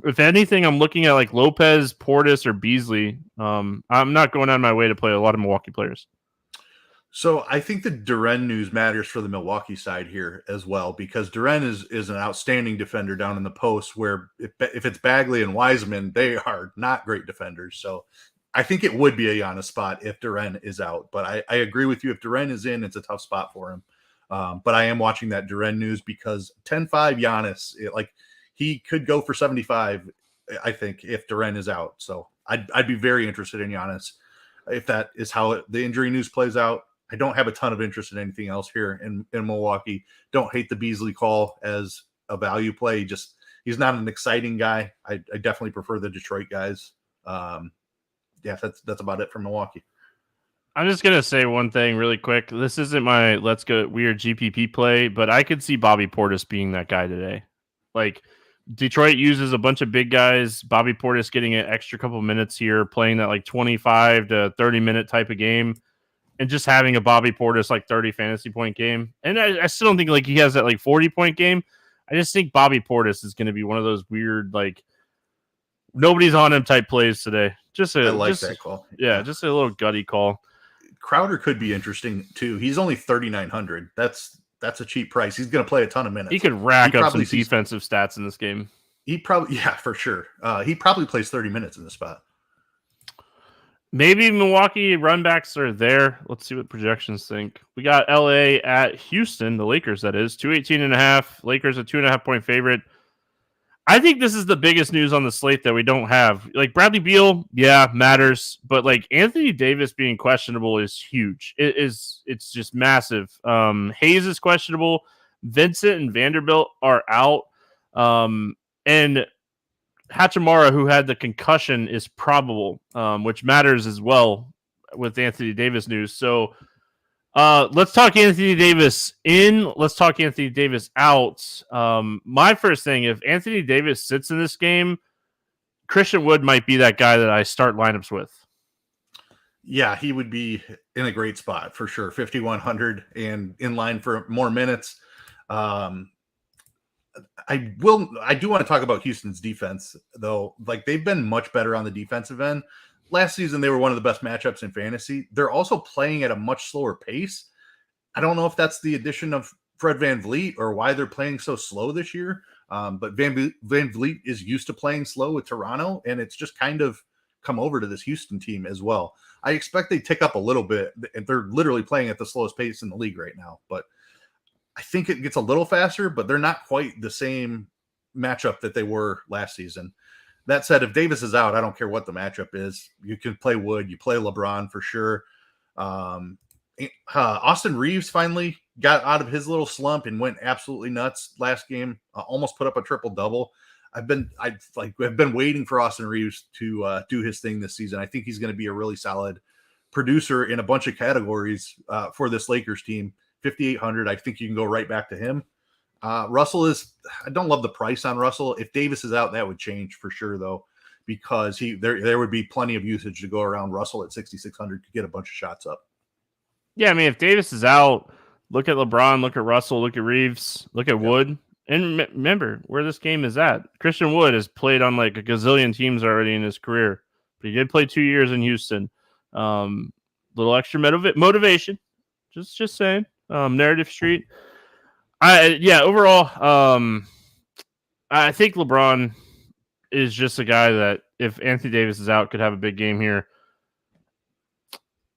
if anything, I'm looking at like Lopez, Portis, or Beasley. I'm not going out of my way to play a lot of Milwaukee players. So I think the Duren news matters for the Milwaukee side here as well, because Duren is an outstanding defender down in the post, where if it's Bagley and Wiseman, they are not great defenders. So I think it would be a Giannis spot if Duren is out. But I agree with you. If Duren is in, it's a tough spot for him. But I am watching that Duren news because 10-5 Giannis, he could go for 75, I think, if Duren is out. So I'd be very interested in Giannis if that is how the injury news plays out. I don't have a ton of interest in anything else here in Milwaukee. Don't hate the Beasley call as a value play. He's not an exciting guy. I definitely prefer the Detroit guys. That's about it for Milwaukee. I'm just going to say one thing really quick. This isn't my let's go weird GPP play, but I could see Bobby Portis being that guy today. Like, Detroit uses a bunch of big guys. Bobby Portis getting an extra couple minutes here, playing that like 25 to 30 minute type of game, and just having a Bobby Portis like 30 fantasy point game. And I still don't think like he has that like 40 point game. I just think Bobby Portis is going to be one of those weird, like, nobody's on him type plays today. I like that call. Yeah, just a little gutty call. Crowder could be interesting too. He's only 3,900. That's a cheap price. He's going to play a ton of minutes. He could rack up some defensive stats in this game. He probably, for sure. He probably plays 30 minutes in this spot. Maybe Milwaukee runbacks are there. Let's see what projections think. We got LA at Houston, the Lakers, that is 218.5. Lakers a 2.5 point favorite. I think this is the biggest news on the slate that we don't have. Like, Bradley Beal, yeah, matters, but like Anthony Davis being questionable is huge. It's just massive. Hayes is questionable. Vincent and Vanderbilt are out. And Hachimura, who had the concussion, is probable, which matters as well with Anthony Davis news. So let's talk Anthony Davis in. Let's talk Anthony Davis out. My first thing, if Anthony Davis sits in this game, Christian Wood might be that guy that I start lineups with. Yeah, he would be in a great spot for sure. 5,100 and in line for more minutes. I do want to talk about Houston's defense, though. Like, they've been much better on the defensive end. Last season, they were one of the best matchups in fantasy. They're also playing at a much slower pace. I don't know if that's the addition of Fred VanVleet or why they're playing so slow this year. But VanVleet is used to playing slow with Toronto, and it's just kind of come over to this Houston team as well. I expect they tick up a little bit. They're literally playing at the slowest pace in the league right now. But I think it gets a little faster, but they're not quite the same matchup that they were last season. That said, if Davis is out, I don't care what the matchup is. You can play Wood, you play LeBron for sure. Austin Reeves finally got out of his little slump and went absolutely nuts last game. Almost put up a triple-double. I've been waiting for Austin Reeves to do his thing this season. I think he's going to be a really solid producer in a bunch of categories for this Lakers team. 5,800. I think you can go right back to him. Russell I don't love the price on Russell. If Davis is out, that would change for sure, though, because there would be plenty of usage to go around. Russell at 6,600 could get a bunch of shots up. Yeah, I mean, if Davis is out, look at LeBron, look at Russell, look at Reeves, look at Wood. And remember where this game is at. Christian Wood has played on like a gazillion teams already in his career, but he did play 2 years in Houston. Little extra motivation. Just saying. Narrative Street. Overall, I think LeBron is just a guy that if Anthony Davis is out, could have a big game here.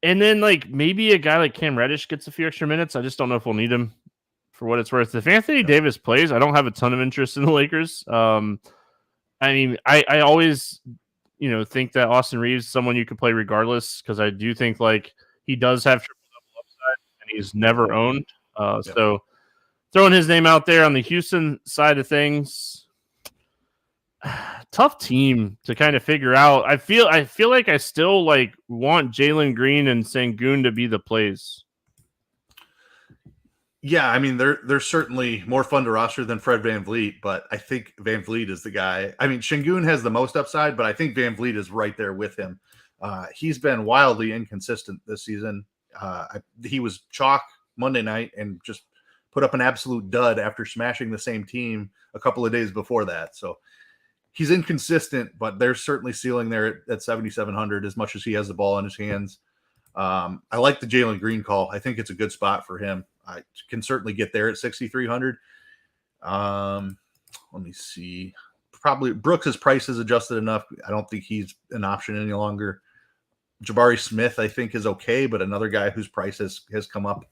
And then like maybe a guy like Cam Reddish gets a few extra minutes. I just don't know if we'll need him for what it's worth. If Anthony Davis plays, I don't have a ton of interest in the Lakers. I mean, I always, think that Austin Reeves is someone you could play regardless, because I do think like he does have triple-double upside and he's never owned. So throwing his name out there on the Houston side of things, tough team to kind of figure out. I feel like I still like want Jalen Green and Sengun to be the plays. Yeah, I mean they're certainly more fun to roster than Fred VanVleet, but I think VanVleet is the guy. I mean, Sengun has the most upside, but I think VanVleet is right there with him. He's been wildly inconsistent this season. He was chalk Monday night and just put up an absolute dud after smashing the same team a couple of days before that. So he's inconsistent, but there's certainly ceiling there at 7,700 as much as he has the ball in his hands. I like the Jalen Green call. I think it's a good spot for him. I can certainly get there at 6,300. Let me see. Probably Brooks' price is adjusted enough. I don't think he's an option any longer. Jabari Smith, I think, is okay, but another guy whose price has come up.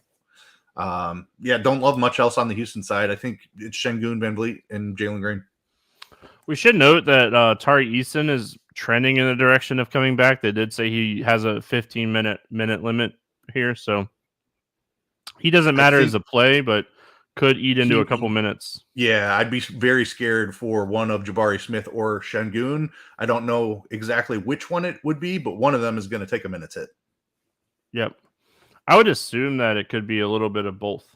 Don't love much else on the Houston side. I think it's Sengun, VanVleet, and Jalen Green. We should note that Tari Eason is trending in the direction of coming back. They did say he has a 15-minute limit here, so he doesn't matter as a play, but could eat into a couple minutes. Yeah, I'd be very scared for one of Jabari Smith or Şengün. I don't know exactly which one it would be, but one of them is going to take a minute's hit. Yep. I would assume that it could be a little bit of both.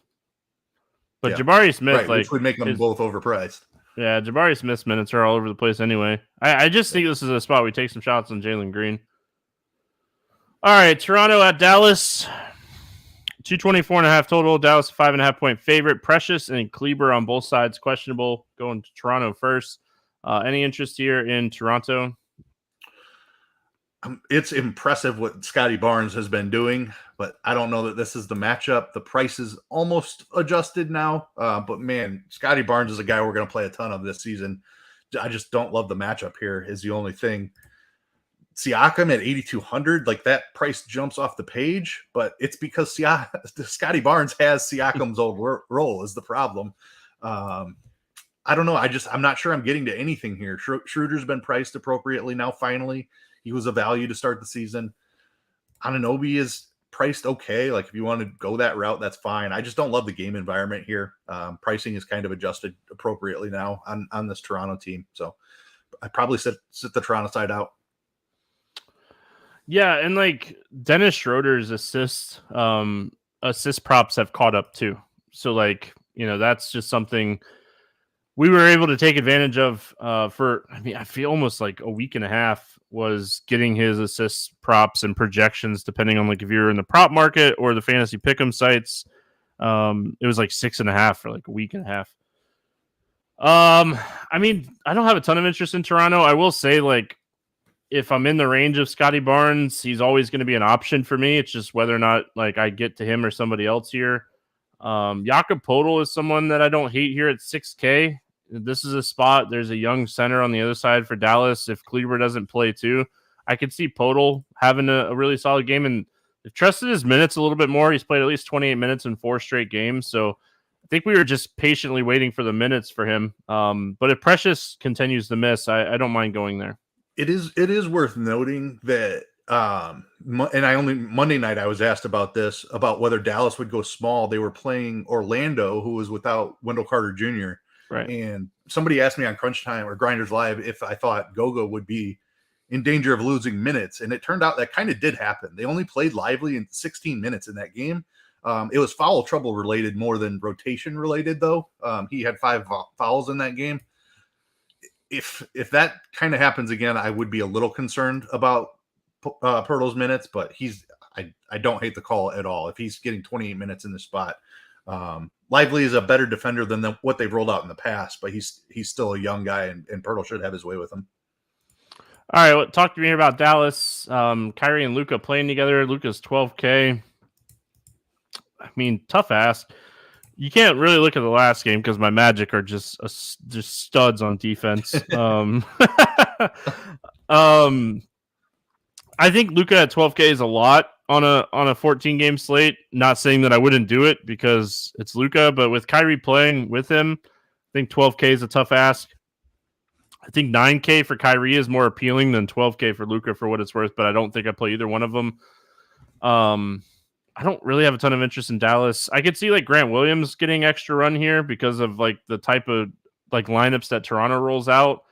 But yeah. Jabari Smith, which would make them both overpriced. Yeah, Jabari Smith's minutes are all over the place anyway. I just think this is a spot we take some shots on Jalen Green. All right, Toronto at Dallas. 224.5 total. Dallas 5.5-point favorite. Precious and Kleber on both sides questionable. Going to Toronto first. Any interest here in Toronto? It's impressive what Scotty Barnes has been doing, but I don't know that this is the matchup. The price is almost adjusted now, but man, Scotty Barnes is a guy we're going to play a ton of this season. I just don't love the matchup here is the only thing. Siakam at 8,200, like that price jumps off the page, but it's because Scotty Barnes has Siakam's old role is the problem. I don't know. I'm not sure I'm getting to anything here. Schroeder's been priced appropriately now. Finally, he was a value to start the season. Anunoby is priced okay. Like if you want to go that route, that's fine. I just don't love the game environment here. Pricing is kind of adjusted appropriately now on this Toronto team. So I probably sit the Toronto side out. Yeah, and like Dennis Schroeder's assist props have caught up too. So like, that's just something we were able to take advantage of I feel almost like a week and a half was getting his assist props and projections, depending on like if you're in the prop market or the fantasy pick'em sites. It was like 6.5 for like a week and a half. I don't have a ton of interest in Toronto. I will say, like, if I'm in the range of Scotty Barnes, he's always going to be an option for me. It's just whether or not like I get to him or somebody else here. Jakob Poeltl is someone that I don't hate here at 6K. This is a spot. There's a young center on the other side for Dallas. If Kleber doesn't play too, I could see Poeltl having a really solid game. And I've trusted his minutes a little bit more. He's played at least 28 minutes in 4 straight games. So I think we were just patiently waiting for the minutes for him. But if Precious continues to miss, I don't mind going there. It is worth noting that Monday night I was asked about this, about whether Dallas would go small. They were playing Orlando, who was without Wendell Carter Jr. Right. And somebody asked me on Crunch Time or Grinders Live if I thought Goga would be in danger of losing minutes. And it turned out that kind of did happen. They only played Lively in 16 minutes in that game. It was foul trouble related more than rotation related, though. He had 5 fouls in that game. If that kind of happens again, I would be a little concerned about Poeltl's minutes, but I don't hate the call at all. If he's getting 28 minutes in the spot, Lively is a better defender than what they've rolled out in the past, but he's still a young guy, and Poeltl should have his way with him. All right, well, talk to me about Dallas. Kyrie and Luka playing together. Luka's 12K. I mean, tough ask. You can't really look at the last game because my Magic are just studs on defense. I think Luka at 12K is a lot on a 14-game slate. Not saying that I wouldn't do it because it's Luka, but with Kyrie playing with him, I think 12K is a tough ask. I think 9K for Kyrie is more appealing than 12K for Luka for what it's worth, but I don't think I play either one of them. I don't really have a ton of interest in Dallas. I could see like Grant Williams getting extra run here because of like the type of like lineups that Toronto rolls out.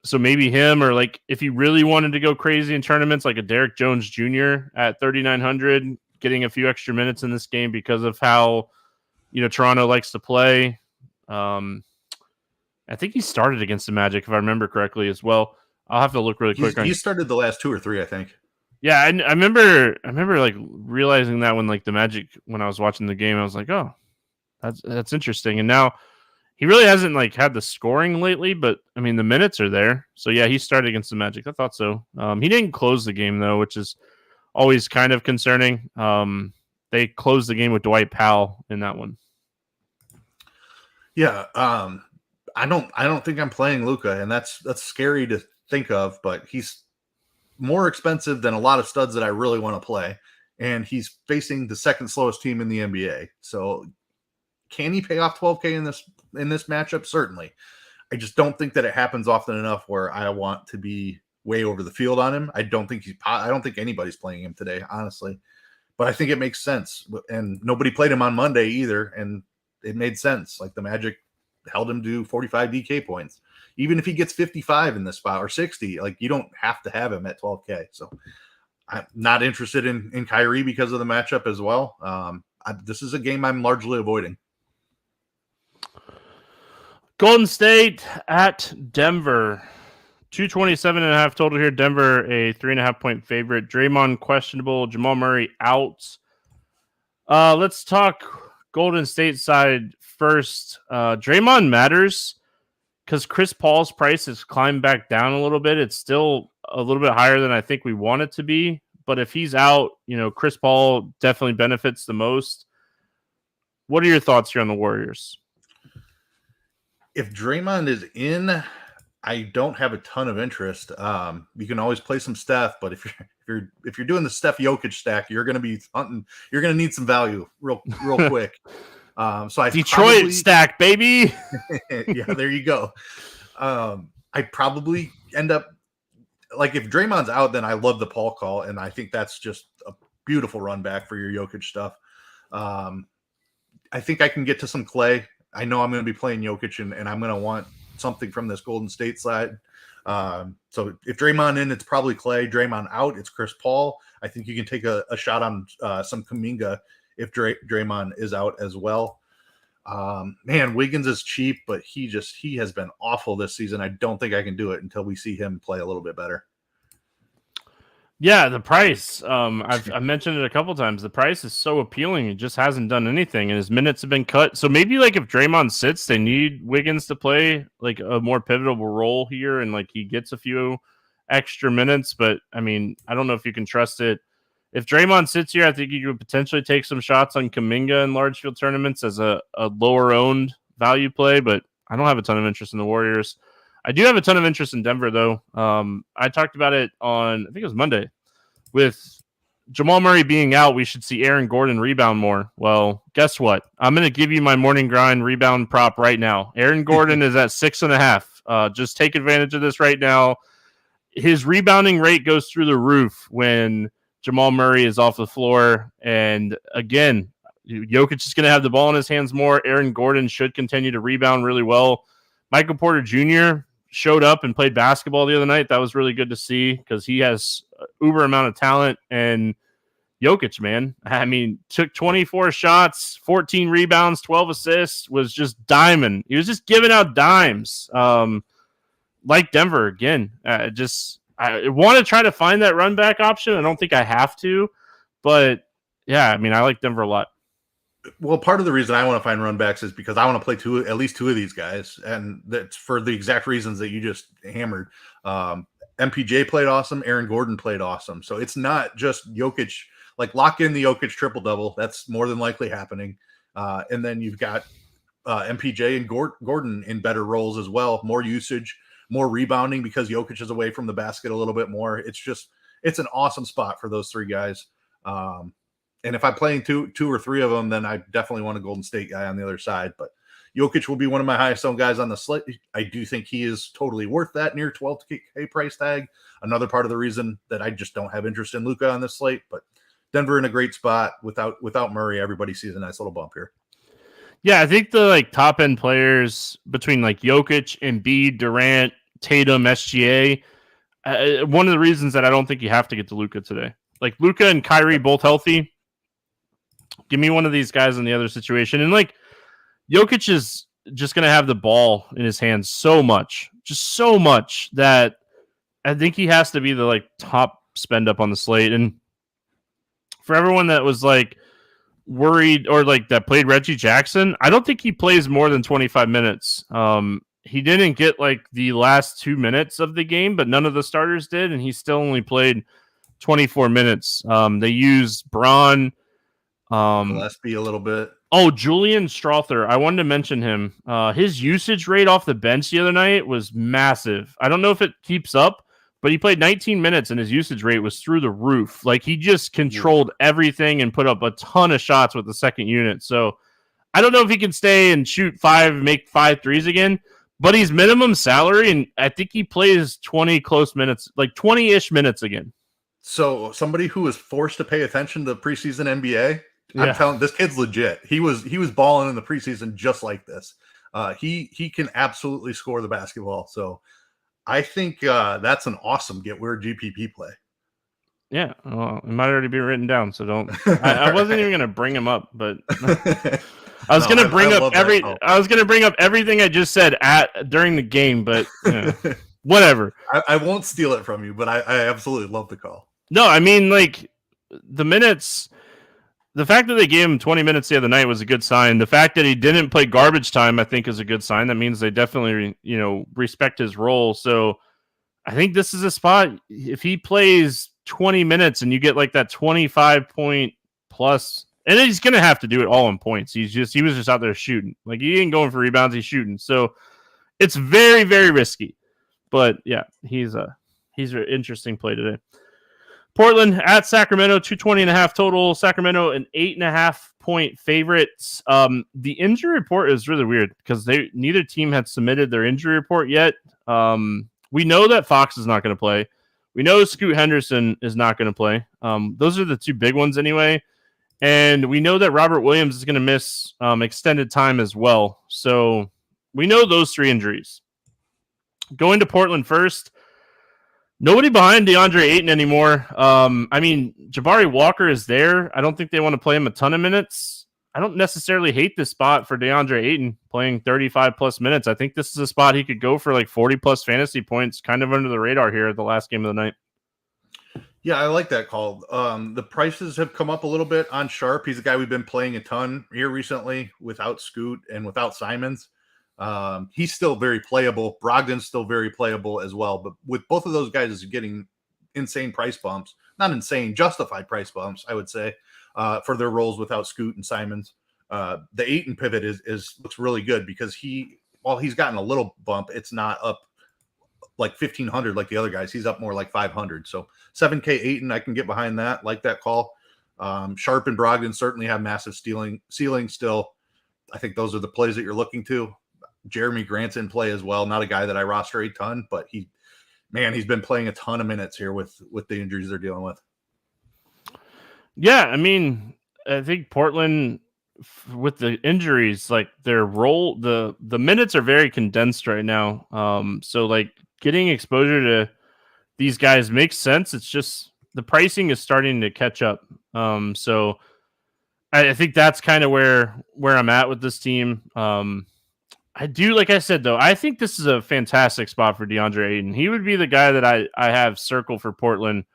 So maybe him, or like if you really wanted to go crazy in tournaments, like a Derek Jones Jr. at 3,900, getting a few extra minutes in this game because of how, Toronto likes to play. I think he started against the Magic, if I remember correctly as well. I'll have to look really quick. He started the last 2 or 3, I think. Yeah, I remember like realizing that when like the Magic, when I was watching the game, I was like, oh, that's interesting. And now he really hasn't like had the scoring lately, but I mean the minutes are there. So yeah, he started against the Magic. I thought so. He didn't close the game though, which is always kind of concerning. They closed the game with Dwight Powell in that one. Yeah, I don't think I'm playing Luka, and that's scary to think of, but he's more expensive than a lot of studs that I really want to play, and he's facing the second slowest team in the NBA. So can he pay off 12K in this matchup? Certainly. I just don't think that it happens often enough where I want to be way over the field on him. I don't think anybody's playing him today, honestly. But I think it makes sense. And nobody played him on Monday either, and it made sense. Like the Magic held him to 45 DK points. Even if he gets 55 in this spot or 60, like you don't have to have him at 12K. So I'm not interested in Kyrie because of the matchup as well. This is a game I'm largely avoiding. Golden State at Denver. 227.5 total here. Denver, a 3.5 point favorite. Draymond questionable. Jamal Murray out. Let's talk Golden State side first. Draymond matters because Chris Paul's price has climbed back down a little bit. It's still a little bit higher than I think we want it to be. But if he's out, Chris Paul definitely benefits the most. What are your thoughts here on the Warriors? If Draymond is in, I don't have a ton of interest. You can always play some Steph, but if you're doing the Steph Jokic stack, you're going to be hunting. You're going to need some value real quick. So I Detroit stack, baby. Yeah, there you go. I probably end up like if Draymond's out, then I love the Paul call, and I think that's just a beautiful run back for your Jokic stuff. I think I can get to some Clay. I know I'm going to be playing Jokic, and I'm going to want something from this Golden State side. So if Draymond in, it's probably Clay. Draymond out, it's Chris Paul. I think you can take a shot on some Kuminga if Draymond is out as well. Man, Wiggins is cheap, but he has been awful this season. I don't think I can do it until we see him play a little bit better. Yeah, the price. I've mentioned it a couple times. The price is so appealing. It just hasn't done anything, and his minutes have been cut. So maybe like if Draymond sits, they need Wiggins to play like a more pivotal role here, and like he gets a few extra minutes. But I mean, I don't know if you can trust it. If Draymond sits here, I think you could potentially take some shots on Kuminga in large field tournaments as a lower owned value play. But I don't have a ton of interest in the Warriors. I do have a ton of interest in Denver, though. I talked about it on, I think it was Monday. With Jamal Murray being out, we should see Aaron Gordon rebound more. Well, guess what? I'm going to give you my morning grind rebound prop right now. Aaron Gordon is at 6.5. Just take advantage of this right now. His rebounding rate goes through the roof when Jamal Murray is off the floor. And again, Jokic is going to have the ball in his hands more. Aaron Gordon should continue to rebound really well. Michael Porter Jr. showed up and played basketball the other night. That was really good to see because he has uber amount of talent. And Jokic, man, I mean, took 24 shots, 14 rebounds, 12 assists, was just diamond. He was just giving out dimes. Like Denver again. I want to try to find that run back option. I don't think I have to, but yeah, I mean, I like Denver a lot. Well, part of the reason I want to find run backs is because I want to play at least two of these guys, and that's for the exact reasons that you just hammered. MPJ played awesome. Aaron Gordon played awesome. So it's not just Jokic. Like lock in the Jokic triple-double. That's more than likely happening. And then you've got MPJ and Gordon in better roles as well. More usage, more rebounding because Jokic is away from the basket a little bit more. It's an awesome spot for those three guys. And if I'm playing two or three of them, then I definitely want a Golden State guy on the other side. But Jokic will be one of my highest owned guys on the slate. I do think he is totally worth that near 12K price tag. Another part of the reason that I just don't have interest in Luka on this slate. But Denver in a great spot. Without Murray, everybody sees a nice little bump here. Yeah, I think the top end players between like Jokic, Embiid, Durant, Tatum, SGA. One of the reasons that I don't think you have to get to Luka today. Like Luka and Kyrie both healthy. Give me one of these guys in the other situation. And like Jokic is just going to have the ball in his hands so much that I think he has to be the top spend up on the slate. And for everyone that was worried or that played Reggie Jackson, I don't think he plays more than 25 minutes. He didn't get the last 2 minutes of the game, but none of the starters did. And he still only played 24 minutes. They used Braun, Gillespie a little bit. Oh, Julian Strother. I wanted to mention him. His usage rate off the bench the other night was massive. I don't know if it keeps up, but he played 19 minutes and his usage rate was through the roof. He just controlled everything and put up a ton of shots with the second unit. So I don't know if he can stay and shoot make 5 threes again, but he's minimum salary, and I think he plays 20 close minutes, like 20-ish minutes again. So somebody who was forced to pay attention to the preseason NBA, I'm telling this kid's legit. He was balling in the preseason just like this. He can absolutely score the basketball. So I think that's an awesome get weird GPP play. Yeah, well, it might already be written down, so don't. I wasn't even gonna bring him up, but I was gonna bring up everything I just said during the game, but whatever. I won't steal it from you, but I absolutely love the call. No, I mean, like, the minutes, the fact that they gave him 20 minutes the other night was a good sign. The fact that he didn't play garbage time, I think, is a good sign. That means they definitely, respect his role. So I think this is a spot. If he plays 20 minutes and you get like that 25 point plus, and he's going to have to do it all in points. He was just out there shooting. Like, he ain't going for rebounds, he's shooting. So it's very, very risky. But yeah, he's an interesting play today. Portland at Sacramento, 220.5 total. Sacramento, an 8.5 point favorites. The injury report is really weird because neither team had submitted their injury report yet. We know that Fox is not going to play. We know Scoot Henderson is not going to play. Those are the two big ones anyway. And we know that Robert Williams is going to miss extended time as well. So we know those three injuries. Going to Portland first. Nobody behind DeAndre Ayton anymore. I mean, Jabari Walker is there. I don't think they want to play him a ton of minutes. I don't necessarily hate this spot for DeAndre Ayton playing 35-plus minutes. I think this is a spot he could go for like 40-plus fantasy points, kind of under the radar here at the last game of the night. Yeah, I like that call. The prices have come up a little bit on Sharp. He's a guy we've been playing a ton here recently without Scoot and without Simons. He's still very playable. Brogdon's still very playable as well. But with both of those guys getting insane price bumps, not insane, justified price bumps, I would say, for their roles without Scoot and Simons. The Ayton pivot looks really good because while he's gotten a little bump, it's not up like 1,500 like the other guys. He's up more like 500. So 7K Ayton, I can get behind that. Like that call. Sharp and Brogdon certainly have massive ceiling still. I think those are the plays that you're looking to. Jeremy Grant's in play as well. Not a guy that I roster a ton, but he's been playing a ton of minutes here with the injuries they're dealing with. Yeah, I mean, I think Portland with the injuries, like their role, the minutes are very condensed right now. So like getting exposure to these guys makes sense. It's just the pricing is starting to catch up. So I think that's kind of where I'm at with this team. I do, like I said, though, I think this is a fantastic spot for DeAndre Ayton. He would be the guy that I have circled for Portland.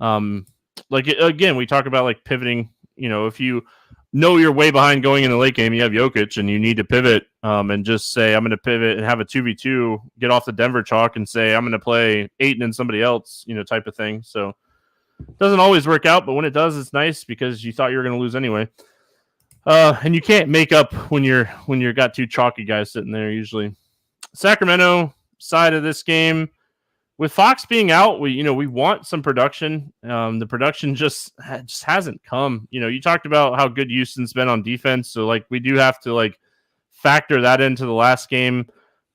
Like, again, we talk about like pivoting. If you know you're way behind going in the late game, you have Jokic and you need to pivot and just say, I'm going to pivot and have a 2v2, get off the Denver chalk and say, I'm going to play Ayton and somebody else, type of thing. So it doesn't always work out, but when it does, it's nice because you thought you were going to lose anyway. And you can't make up when you're got two chalky guys sitting there usually. Sacramento side of this game, with Fox being out, we want some production. The production just hasn't come. You talked about how good Houston's been on defense, so like we do have to like factor that into the last game.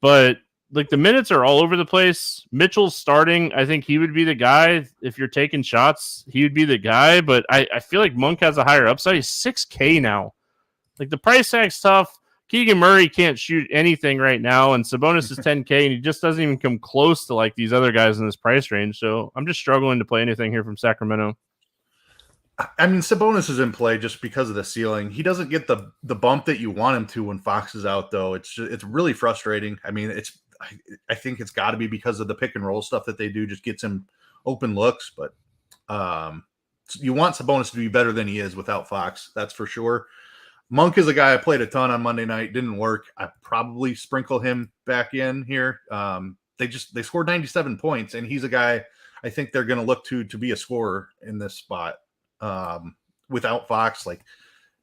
But like the minutes are all over the place. Mitchell's starting. I think he would be the guy. If you're taking shots, he would be the guy. But I feel like Monk has a higher upside. He's 6K now. Like the price tag's tough. Keegan Murray can't shoot anything right now, and Sabonis is 10K, and he just doesn't even come close to like these other guys in this price range. So I'm just struggling to play anything here from Sacramento. I mean, Sabonis is in play just because of the ceiling. He doesn't get the bump that you want him to when Fox is out, though. It's really frustrating. I mean, I think it's got to be because of the pick and roll stuff that they do. Just gets him open looks, but you want Sabonis to be better than he is without Fox. That's for sure. Monk is a guy I played a ton on Monday night. Didn't work. I probably sprinkle him back in here. They scored 97 points, and he's a guy I think they're going to look to be a scorer in this spot. Without Fox, like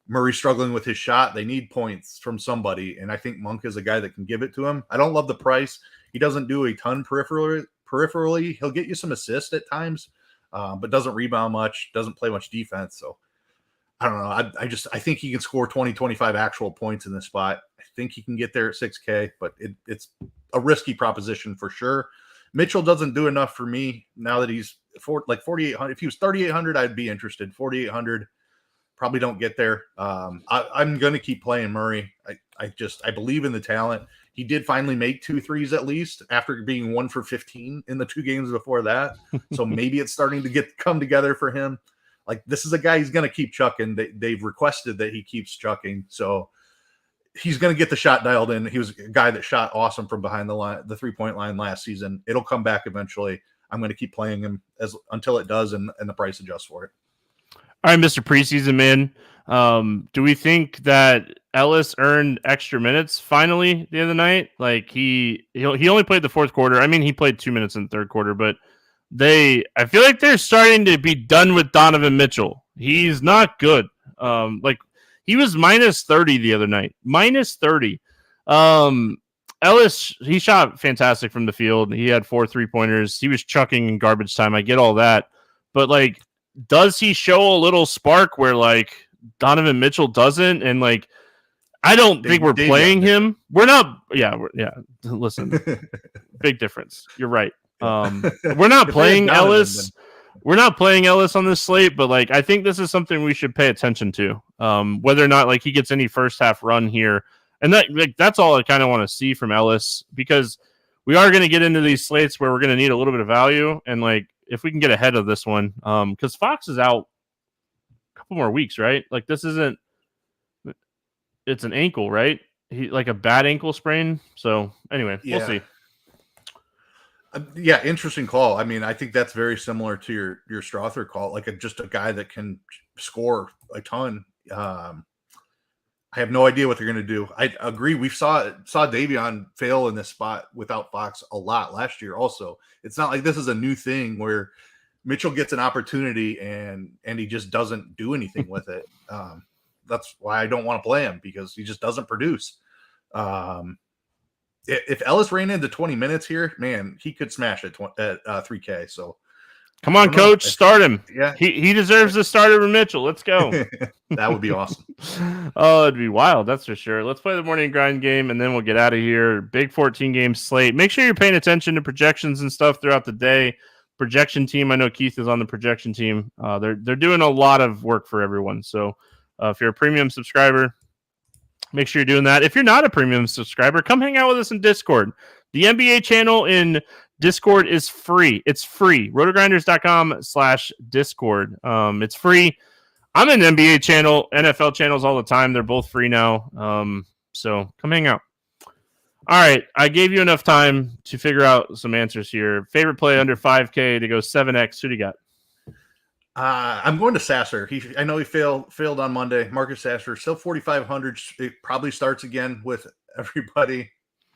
Murray struggling with his shot, they need points from somebody, and I think Monk is a guy that can give it to him. I don't love the price. He doesn't do a ton peripherally. He'll get you some assists at times, but doesn't rebound much, doesn't play much defense. So I don't know. I think he can score 20, 25 actual points in this spot. I think he can get there at 6K, but it's a risky proposition for sure. Mitchell doesn't do enough for me now that he's 4,800. If he was 3,800, I'd be interested. 4,800, probably don't get there. I'm going to keep playing Murray. I believe in the talent. He did finally make 2 threes at least after being 1 for 15 in the 2 games before that. So maybe it's starting to come together for him. Like, this is a guy he's going to keep chucking. They've requested that he keeps chucking. So he's going to get the shot dialed in. He was a guy that shot awesome from behind the line, the 3-point line last season. It'll come back eventually. I'm going to keep playing him until it does and the price adjusts for it. All right, Mr. Preseason Man. Do we think that Ellis earned extra minutes finally the other night? Like he only played the fourth quarter. I mean, he played 2 minutes in the third quarter, but I feel like they're starting to be done with Donovan Mitchell. He's not good. Like he was minus 30 the other night. Minus 30. Ellis, he shot fantastic from the field. He had 4 3-pointers. He was chucking in garbage time. I get all that. But like, does he show a little spark where like Donovan Mitchell doesn't? And like, I don't think we're playing him. We're not. Yeah. Listen, big difference. You're right. We're not playing Ellis. We're not playing Ellis on this slate, but like, I think this is something we should pay attention to. Whether or not like he gets any first half run here. And that's all I kind of want to see from Ellis, because we are going to get into these slates where we're going to need a little bit of value. And like, if we can get ahead of this one, because Fox is out a couple more weeks, right? Like it's an ankle, right? He like a bad ankle sprain. So anyway, we'll see. Yeah, interesting call. I mean, I think that's very similar to your Strother call, like just a guy that can score a ton. I have no idea what they're going to do. I agree. We saw Davion fail in this spot without Fox a lot last year also. It's not like this is a new thing where Mitchell gets an opportunity and he just doesn't do anything with it. That's why I don't want to play him, because he just doesn't produce. If Ellis ran into 20 minutes here, man, he could smash at 3K. So come on, coach, start him. Yeah, he deserves to start over Mitchell. Let's go. That would be awesome. Oh, it'd be wild. That's for sure. Let's play the morning grind game, and then we'll get out of here. Big 14-game slate. Make sure you're paying attention to projections and stuff throughout the day. Projection team. I know Keith is on the projection team. They're doing a lot of work for everyone. So if you're a premium subscriber, make sure you're doing that. If you're not a premium subscriber, come hang out with us in Discord. The NBA channel in Discord is free. It's free. RotoGrinders.com/Discord. It's free. I'm in NBA channel, NFL channels all the time. They're both free now. So come hang out. All right. I gave you enough time to figure out some answers here. Favorite play under 5K to go 7X. Who do you got? I'm going to Sasser. I know he failed on Monday. Marcus Sasser, still 4,500. It probably starts again with everybody.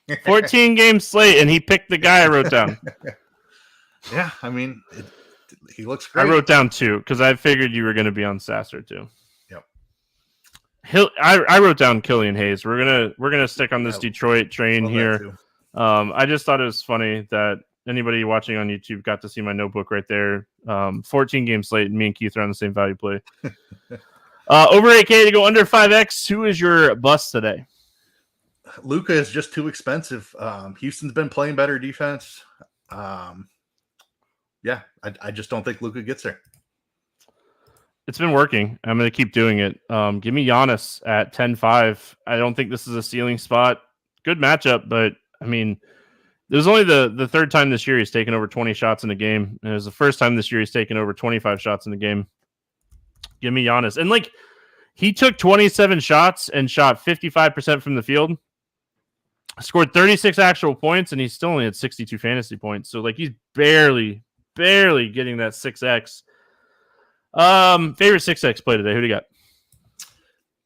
14-game slate, and he picked the guy I wrote down. Yeah, I mean, he looks great. I wrote down 2 because I figured you were going to be on Sasser too. Yep. I wrote down Killian Hayes. We're gonna stick on this Detroit train here. I just thought it was funny that anybody watching on YouTube got to see my notebook right there. 14-game slate, and me and Keith are on the same value play. Over 8K to go under 5X. Who is your bust today? Luka is just too expensive. Houston's been playing better defense. Yeah, I just don't think Luka gets there. It's been working. I'm going to keep doing it. Give me Giannis at 10-5. I don't think this is a ceiling spot. Good matchup, but I mean, it was only the third time this year he's taken over 20 shots in a game. And it was the first time this year he's taken over 25 shots in a game. Give me Giannis. And like, he took 27 shots and shot 55% from the field. Scored 36 actual points, and he still only had 62 fantasy points. So like, he's barely getting that 6X. Favorite 6X play today. Who do you got?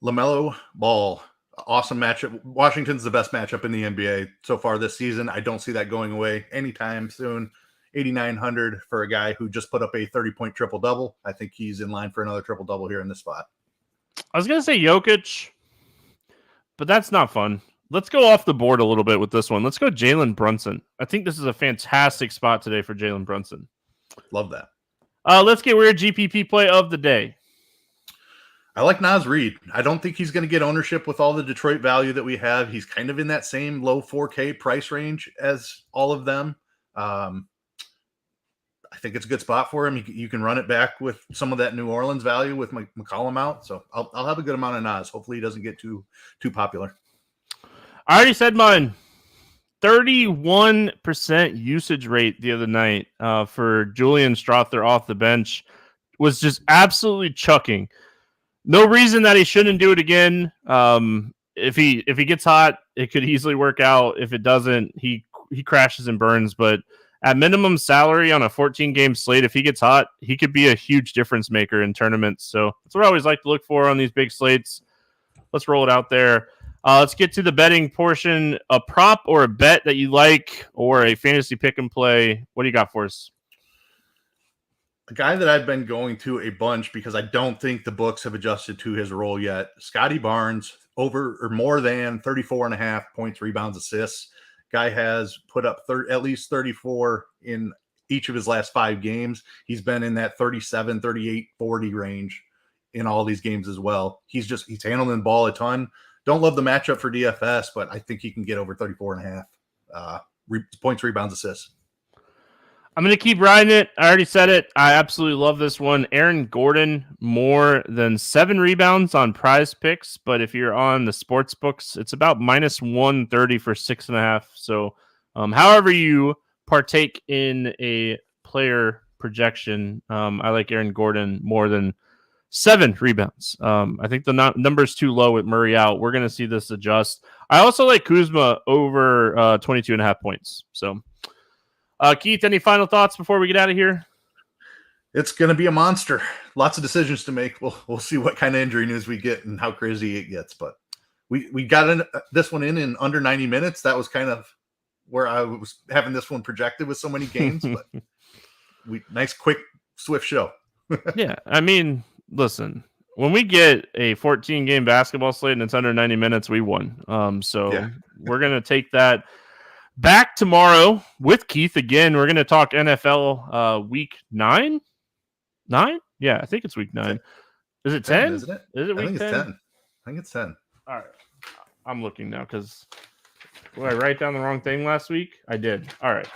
LaMelo Ball. Awesome matchup. Washington's the best matchup in the NBA so far this season. I don't see that going away anytime soon. 8,900 for a guy who just put up a 30-point triple-double. I think he's in line for another triple-double here in this spot. I was going to say Jokic, but that's not fun. Let's go off the board a little bit with this one. Let's go Jalen Brunson. I think this is a fantastic spot today for Jalen Brunson. Love that. Let's get weird GPP play of the day. I like Naz Reid. I don't think he's going to get ownership with all the Detroit value that we have. He's kind of in that same low 4K price range as all of them. I think it's a good spot for him. You can run it back with some of that New Orleans value with McCollum out. So I'll have a good amount of Naz. Hopefully he doesn't get too popular. I already said mine. 31% usage rate the other night for Julian Strawther off the bench was just absolutely chucking. No reason that he shouldn't do it again. If he gets hot, it could easily work out. If it doesn't, he crashes and burns. But at minimum salary on a 14-game slate, if he gets hot, he could be a huge difference maker in tournaments. So that's what I always like to look for on these big slates. Let's roll it out there. Let's get to the betting portion. A prop or a bet that you like, or a fantasy pick and play. What do you got for us? A guy that I've been going to a bunch because I don't think the books have adjusted to his role yet. Scotty Barnes, over or more than 34.5 points, rebounds, assists. Guy has put up at least 34 in each of his last 5 games. He's been in that 37, 38, 40 range in all these games as well. He's handling the ball a ton. Don't love the matchup for DFS, but I think he can get over 34.5 points, rebounds, assists. I'm going to keep riding it. I already said it. I absolutely love this one. Aaron Gordon, more than 7 rebounds on Prize Picks, but if you're on the sports books, it's about minus 130 for 6.5. So however you partake in a player projection, I like Aaron Gordon more than 7 rebounds. I think the number's too low with Murray out. We're going to see this adjust. I also like Kuzma over 22.5 points. So, Keith, any final thoughts before we get out of here? It's going to be a monster. Lots of decisions to make. We'll see what kind of injury news we get and how crazy it gets. But we got this one in under 90 minutes. That was kind of where I was having this one projected with so many games. But nice, quick, swift show. Yeah, I mean, listen, when we get a 14-game basketball slate and it's under 90 minutes, we won. We're going to take that back tomorrow with Keith again. We're going to talk NFL week 9? 9? Yeah, I think it's week 9. Is it 10? Isn't it? Is it week 10? It's 10. I think it's 10. All right. I'm looking now because did I write down the wrong thing last week? I did. All right.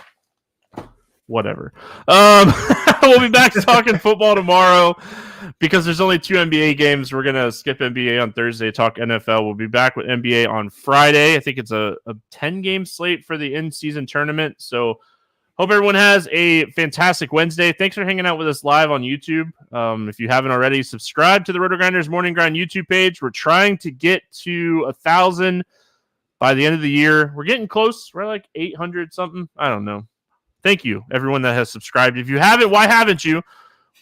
Whatever. We'll be back talking football tomorrow because there's only 2 NBA games. We're going to skip NBA on Thursday, talk NFL. We'll be back with NBA on Friday. I think it's a 10-game slate for the in-season tournament. So hope everyone has a fantastic Wednesday. Thanks for hanging out with us live on YouTube. If you haven't already, subscribe to the RotoGrinders Morning Grind YouTube page. We're trying to get to 1,000 by the end of the year. We're getting close. We're like 800 something. I don't know. Thank you, everyone that has subscribed. If you haven't, why haven't you?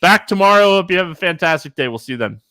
Back tomorrow. Hope you have a fantastic day. We'll see you then.